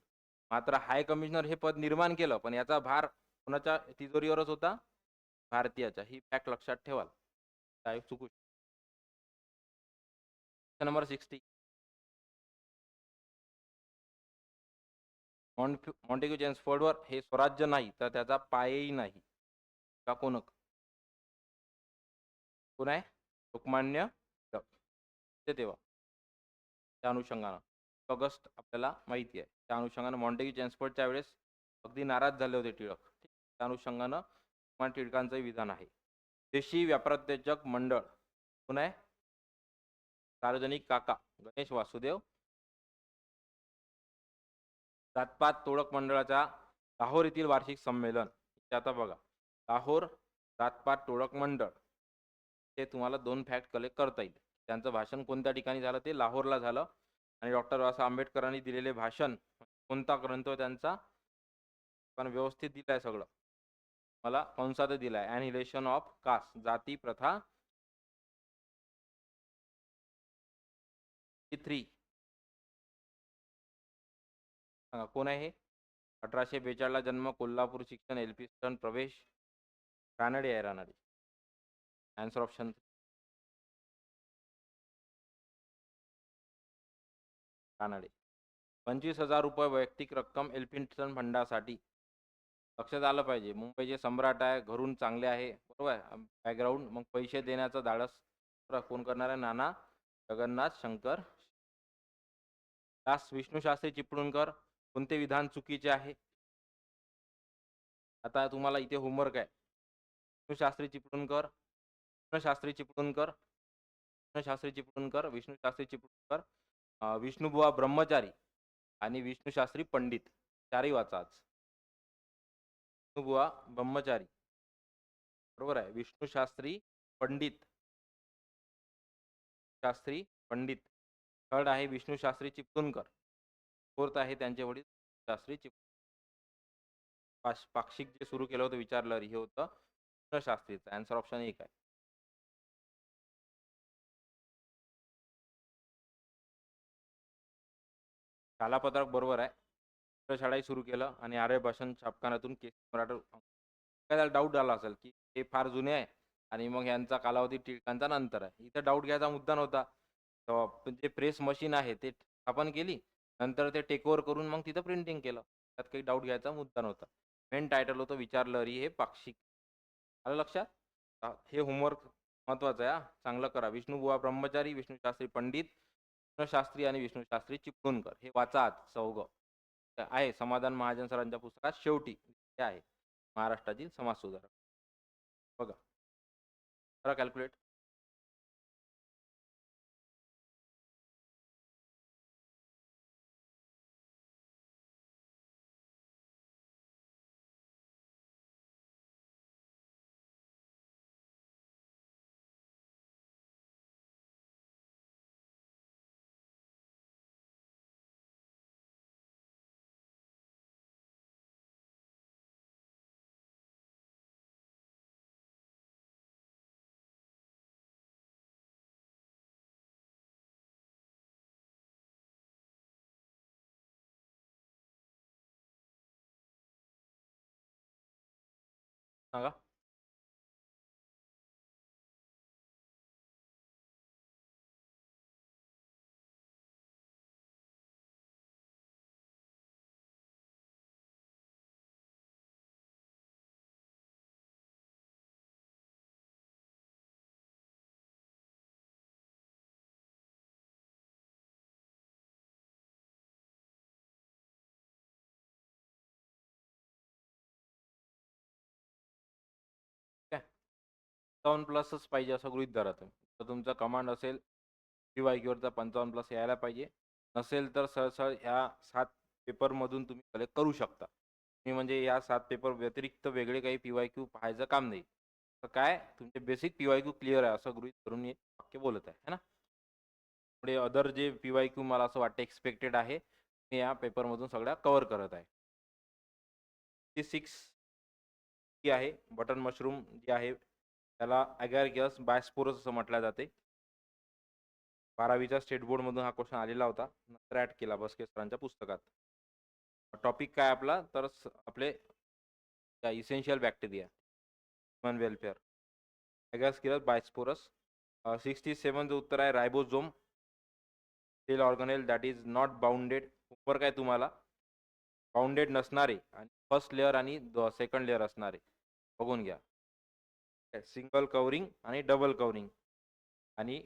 मात्र हाय कमिशनर हे पद निर्माण केलं, पण याचा भार कोणाच्या तिजोरीवरच होता? भारतीयाच्या. ही फॅक्ट लक्षात ठेवाल. काय चुकू. नंबर 60. मॉन्टेग्यू चेम्सफोर्डवर हे स्वराज्य नाही तर त्याचा पायही नाही का कोण आहे लोकमान्य टिळक. ते तेव्हा त्या अनुषंगानं ऑगस्ट आपल्याला माहिती आहे. त्या अनुषंगानं मॉन्टेग्यू चेम्सफोर्डच्या वेळेस अगदी नाराज झाले होते टिळक. त्या अनुषंगानं लोकमान्य टिळकांचंही विधान आहे. देशी व्यापारोत्तेजक मंडळ कोण आहे? सार्वजनिक काका गणेश वासुदेव. जातपात तोडक मंडळाच्या लाहोर येथील वार्षिक संमेलन. आता बघा, लाहोर जातपात तोडक मंडळ ते तुम्हाला 2 फॅक्ट कलेक्ट करता येईल. त्यांचं भाषण कोणत्या ठिकाणी झालं? ते लाहोरला झालं. आणि डॉक्टर बाबासाहेब आंबेडकरांनी दिलेले भाषण कोणता ग्रंथ त्यांचा पण व्यवस्थित दिलाय सगळं. मला कंसात दिलाय ॲनिहिलेशन ऑफ कास्ट, जाती प्रथा 3. कोण आहे हे? 1842 जन्म, कोल्हापूर, शिक्षण एल्फिस्टन, प्रवेश रानडे आहे. रानडे. Answer option Ranade. 25,000 रुपये वैयक्तिक रक्कम एल्फिन्स्टन फंडासाठी. लक्षात आलं पाहिजे, मुंबईचे सम्राट आहे, घरून चांगले आहे, बरोबर आहे बॅकग्राऊंड. मग पैसे देण्याचं धाडस कोण करणार आहे? नाना जगन्नाथ शंकर दास. विष्णू शास्त्री चिपळूणकर कोणते विधान चुकीचे आहे? आता तुम्हाला इथे होमवर्क आहे. विष्णू शास्त्री चिपळूणकर, शास्त्री चिपळूणकर, शास्त्री चिपळूणकर, विष्णू शास्त्री चिपळूणकर, विष्णुबुवा ब्रह्मचारी आणि विष्णू शास्त्री पंडित. चारही वाचा आज. विष्णुबुवा ब्रह्मचारी बरोबर आहे. विष्णू शास्त्री पंडित, शास्त्री पंडित. थर्ड आहे विष्णू शास्त्री चिपळूणकर. फोर्थ आहे त्यांचे वडील शास्त्री पाक्षिक जे सुरू केलं होतं विचारलं हे होतं विष्णू शास्त्रीचं. आन्सर ऑप्शन 1 आहे. शालापत्रक बरोबर आहे. शाळाही सुरू केलं आणि आर्य भाषण छापखान्यातून मराठा. काय डाऊट आला असेल की हे फार जुने आहे आणि मग यांचा कालावधी टिळकांचा नंतर आहे. इथं डाऊट घ्यायचा मुद्दा नव्हता. जे प्रेस मशीन आहे ते स्थापन केली, नंतर ते टेक ओव्हर करून मग तिथं प्रिंटिंग केलं. त्यात काही डाऊट घ्यायचा मुद्दा नव्हता. मेन टायटल होतं विचारलहरी हे पाक्षिक. आलं लक्षात? हे होमवर्क महत्वाचं आहे. चांगलं करा. विष्णुबुवा ब्रह्मचारी, विष्णू शास्त्री पंडित, विष्णू शास्त्री आणि विष्णू शास्त्री चिपळूणकर हे वाचा आज. चौघं आहे समाधान महाजन सरांच्या पुस्तकात शेवटी ते आहे महाराष्ट्रातील समाज सुधारक. बघा करा कॅल्क्युलेट. सांगा. काय 55 प्लसच पाहिजे असं गृहीत धरा तुम्ही. तर तुमचा कमांड असेल PYQवरचा 55 प्लस यायला पाहिजे. नसेल तर सहसा ह्या 7 पेपरमधून तुम्ही कलेक्ट करू शकता. मी म्हणजे या 7 पेपर व्यतिरिक्त वेगळे काही PYQ पाहायचं काम नाही. तर काय तुमचे बेसिक PYQ क्लिअर आहे असं गृहीत धरून मी वाक्य बोलत आहे ना. पुढे अदर जे PYQ मला असं वाटतं एक्सपेक्टेड आहे मी या पेपरमधून सगळ्या कव्हर करत आहे. 6 जी आहे बटन मशरूम जी आहे त्याला ॲगॅरगस बायस्पोरस असं म्हटलं जाते. 12वीच्या स्टेट बोर्डमधून हा क्वेश्चन आलेला होता. नंतर ॲड केला बसके सरांच्या पुस्तकात. टॉपिक काय आपला तर आपले essential bacteria human welfare agaricus bisporus. 67चं उत्तर आहे ribosome cell organelle that is not bounded. उपर काय तुम्हाला बाउंडेड नसणारे आणि फर्स्ट लेअर आणि सेकंड लेअर असणारे बघून घ्या. सिंगल कवरिंग आणि डबल कवरिंग आणि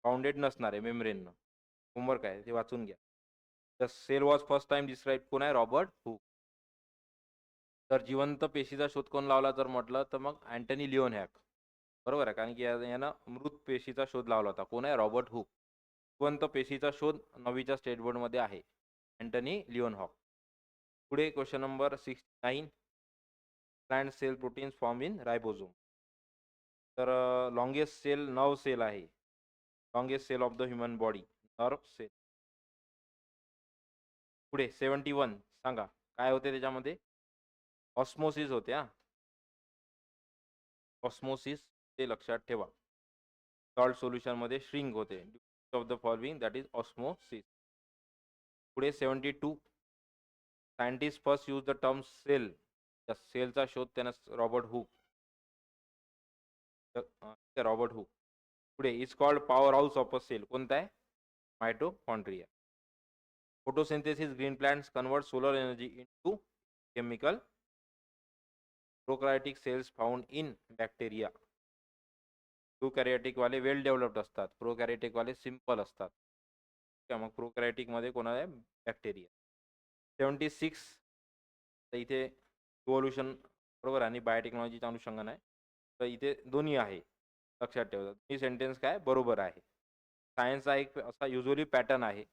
बाउंडेड नसणारे मेम्ब्रेननं. होमवर्क आहे ते वाचून घ्या. The cell was first time describe कोण आहे? Robert Hooke. तर जिवंत पेशीचा शोध कोण लावला जर म्हटलं तर मग अँटनी लिओन हॅक. बरोबर आहे, कारण की यानं मृत पेशीचा शोध लावला होता. कोण आहे? Robert hook. जिवंत पेशीचा शोध 9वीच्या स्टेट बोर्डमध्ये आहे, अँटनी लिओन हॉक. पुढे question number 69. Plant cell proteins form in ribosome. तर लॉंगेस्ट सेल नर्व सेल आहे. Longest cell of the human body nerve cell. पुढे 71 सांगा काय होते त्याच्यामध्ये? ऑस्मोसिस होते. ऑस्मोसिस ते लक्षात ठेवा. सॉल्ट सोल्युशनमध्ये श्रिंक होते. Of the following that is osmosis. पुढे 72. Scientist first use the term cell. त्या सेलचा शोध त्यानं रॉबर्ट हुक. Robert Hooke. पुढे is called power house of a cell. कोणता आहे? Mitochondria. Photosynthesis green plants convert solar energy into chemical. Prokaryotic cells found in bacteria. Prokaryotic वाले well developed असतात, प्रोकॅरियोटिक वाले सिंपल असतात. मग प्रोकॅरियोटिक मध्ये कोणाला आहे? बॅक्टेरिया. 76. तर इथे इव्होल्युशन बरोबर आणि बायोटेक्नॉलॉजीच्या अनुषंगाने आहे. तर इथे दोन्ही आहे, लक्षात ठेवा. ही सेंटेन्स काय बरोबर आहे. सायन्सचा एक असा युजली पॅटर्न आहे.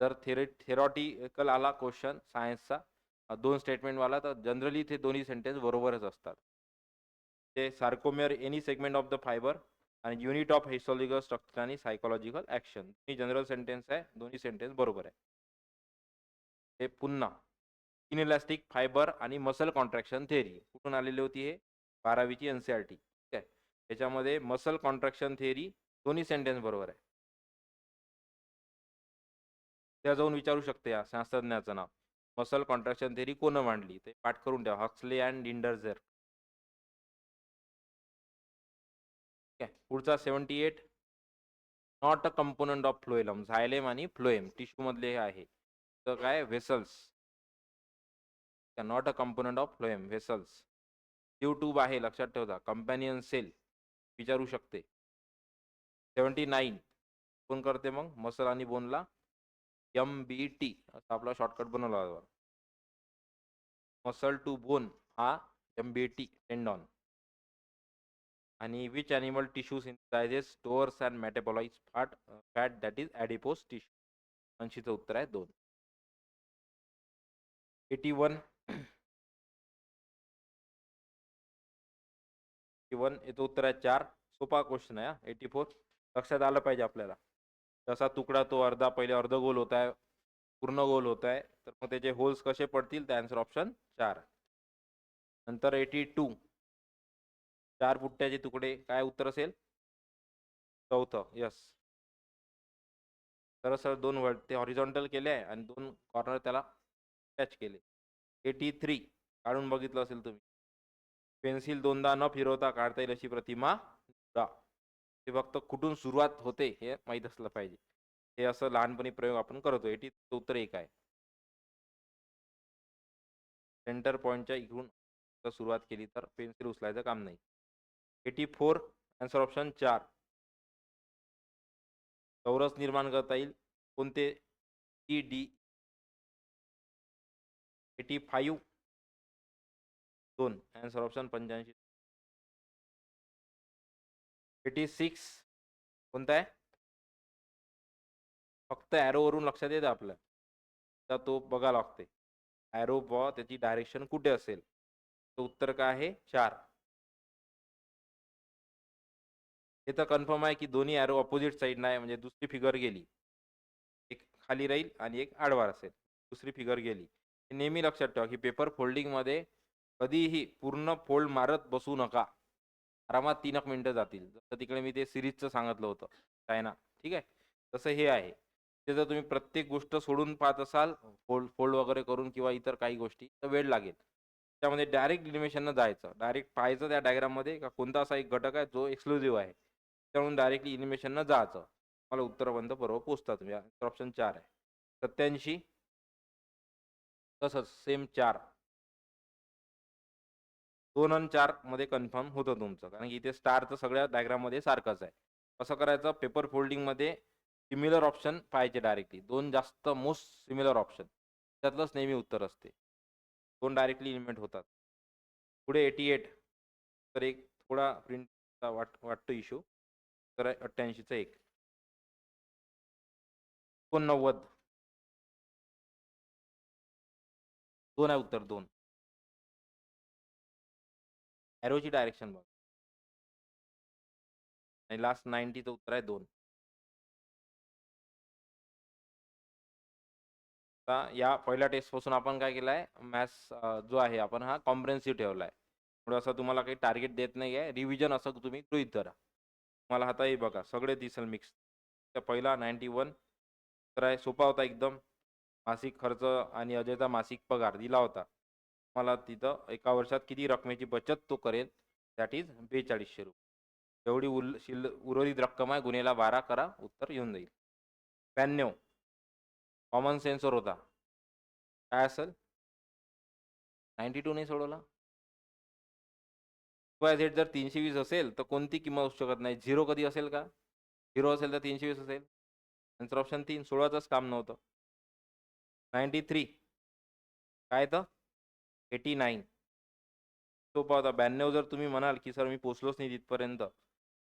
जर थेरॉटिकल आला क्वेश्चन सायन्सचा 2 स्टेटमेंटवाला, तर जनरली ते दोन्ही सेंटेन्स बरोबरच असतात. ते sarcomere any segment of the fibre आणि युनिट ऑफ हिस्टॉलॉजिकल स्ट्रक्चर आणि सायकोलॉजिकल ॲक्शन. ही जनरल सेंटेन्स आहे, दोन्ही सेंटेन्स बरोबर आहे. हे पुन्हा इनइलास्टिक फायबर आणि मसल कॉन्ट्रॅक्शन थेअरी कुठून आलेली होती? हे 12वीची NCERT. ठीक आहे. त्याच्यामध्ये मसल कॉन्ट्रॅक्शन थेअरी दोन्ही सेंटेन्स बरोबर आहे. त्या जाऊन विचारू शकते या शास्त्रज्ञाचं नाव. मसल कॉन्ट्रॅक्शन थेअरी कोण मांडली? ते पाठ करून ठेवा. हक्सले अँड लिंडरझर. ठीक आहे. पुढचा 78. Not a component of phloem. Xylem आणि फ्लोएम टिश्यू मधले हे आहे. तर काय? Vessels. Not a component of phloem, vessels. Tube आहे, लक्षात ठेवा. कंपॅनियन सेल विचारू शकते. 79. कोण करते मग मसल आणि बोनला? MBT असा आपला शॉर्टकट बनवला होता. मसल टू बोन हा MBT टेंडॉन. आणि which animal tissue synthesises stores and metabolise fat that is adipose tissue. 80चं उत्तर आहे 2. 81. 81 याचं उत्तर आहे 4. सोपा क्वेश्चन आहे. 84 लक्षात आलं पाहिजे आपल्याला. जसा तुकडा तो अर्धा पहिले अर्ध गोल होत आहे, पूर्ण गोल होत आहे, तर मग त्याचे होल्स कसे पडतील? तर आन्सर ऑप्शन 4. नंतर 82. 4 बुट्ट्याचे तुकडे काय उत्तर असेल? चौथं. यस. सरळ 2 ते हॉरिझॉन्टल केले आहे आणि 2 कॉर्नर त्याला टच केले. 83 काढून बघितलं असेल तुम्ही. पेन्सिल दोनदा न फिरवता काढता येईल अशी प्रतिमा निवडा. ते फक्त कुठून सुरुवात होते हे माहीत असलं पाहिजे. हे असं लहानपणी प्रयोग आपण करतो. 80 उत्तर 1 आहे. सेंटर पॉईंटच्या इकडून सुरुवात केली तर पेन्सिल उचलायचं काम नाही. 84 आन्सर ऑप्शन 4. चौरस निर्माण करता येईल कोणते? ED. 85 2 answer option 85. 86 कोणता आहे? फक्त ॲरोवरून लक्षात येतं आपल्या, तर तो बघा लागते. ॲरो त्याची डायरेक्शन कुठे असेल? तर उत्तर काय आहे? 4. हे तर कन्फर्म आहे की दोन्ही ॲरो ऑपोजिट साईडला आहे, म्हणजे दुसरी फिगर गेली. एक खाली राहील आणि एक आडवा असेल. दुसरी फिगर गेली. हे नेहमी लक्षात ठेवा की पेपर फोल्डिंगमध्ये कधीही पूर्ण फोल्ड मारत बसू नका. आरामात 3 मिनिटं जातील. जसं तिकडे मी ते सिरीजचं सांगितलं होतं चायना. ठीक आहे. तसं हे आहे. ते जर तुम्ही प्रत्येक गोष्ट सोडून पाहत असाल, फोल्ड फोल्ड वगैरे करून किंवा इतर काही गोष्टी, तर वेळ लागेल. त्यामध्ये डायरेक्ट एलिमिनेशननं जायचं. डायरेक्ट पाहायचं त्या डायग्राममध्ये का कोणता असा एक घटक आहे जो एक्सक्लुझिव्ह आहे. त्यामुळे डायरेक्टली एलिमिनेशननं जायचं. मला उत्तरापर्यंत बरोबर पोहोचता तुम्ही. ऑप्शन 4 आहे. 87. तसंच सेम 4 2 आणि 4 मध्ये कन्फर्म होतं तुमचं. कारण की इथे स्टारचं सगळ्या डायग्राममध्ये सारखंच आहे. कसं करायचं पेपर फोल्डिंगमध्ये सिमिलर ऑप्शन पाहायचे डायरेक्टली. 2 जास्त मोस्ट सिमिलर ऑप्शन त्यातलंच नेहमी उत्तर असते. 2 डायरेक्टली एलिमिनेट होतात. पुढे 88 तर एक थोडा प्रिंटचा वाटतो इश्यू. तर 88चं 1. 89 2 आहे उत्तर 2. एरोची डायरेक्शन बघा. आणि लास्ट 90चं उत्तर आहे 2. आता या पहिल्या टेस्टपासून आपण काय केलं आहे, मॅथ्स जो आहे आपण हा कॉम्प्रिहेन्सिव्ह ठेवला आहे. थोडासा तुम्हाला काही टार्गेट देत नाही आहे. रिव्हिजन असं तुम्ही गृहीत धरा. तुम्हाला आता हे बघा सगळे दिसेल मिक्स. तर पहिला 91 तर आहे सोपा होता एकदम. मासिक खर्च आणि अजयचा मासिक पगार दिला होता. मला तिथं एका वर्षात किती रकमेची बचत तो करेल, दॅट इज ₹4200. एवढी उर्वरित रक्कम आहे गुन्हेला 12 करा, उत्तर येऊन जाईल. 92 कॉमन सेन्सवर होता. काय असेल? 92 नाही सोडवला. XYZ जर 320 असेल, तर कोणती किंमत असू शकत नाही. 0 कधी असेल का? 0 असेल तर 320 असेल. आन्सर ऑप्शन 3 16चंच काम नव्हतं. 93 काय तर 89 सोपा होता. 92 जर तुम्ही म्हणाल, की सर मी पोहोचलोच नाही तिथपर्यंत.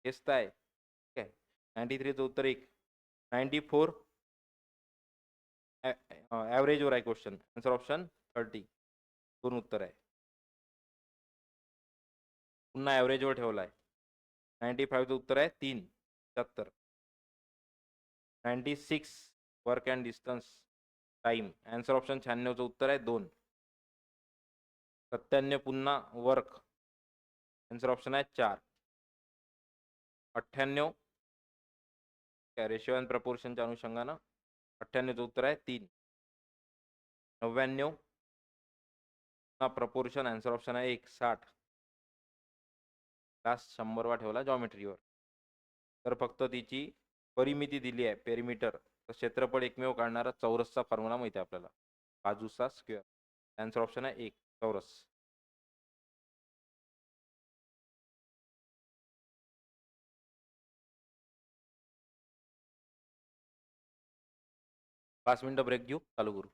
हेच तर आहे. ठीक आहे. 93चं उत्तर 1. 94 ॲव्हरेजवर आहे क्वेश्चन. Answer option 30. 2 उत्तर आहे. पुन्हा ॲव्हरेजवर ठेवला आहे. 95चं उत्तर आहे 3. 76. 96 work and distance time. Answer option 96चं उत्तर आहे 2. 97 पुन्हा वर्क. आन्सर ऑप्शन आहे 4. 98 रेशिओ अँड प्रपोर्शनच्या अनुषंगानं 98चं उत्तर आहे 3. 99 पुन्हा प्रपोर्शन. आन्सर ऑप्शन आहे 1. 60. लास्ट 100 वा ठेवला जॉमेट्रीवर. तर फक्त तिची परिमिती दिली आहे पेरिमीटर. तर क्षेत्रफळ एकमेव काढणारा चौरसचा फॉर्म्युला माहिती आहे आपल्याला. बाजूचा स्क्वेअर. आन्सर ऑप्शन आहे 1 चौरस. 5 मिनिटं ब्रेक घेऊ. चालू करू.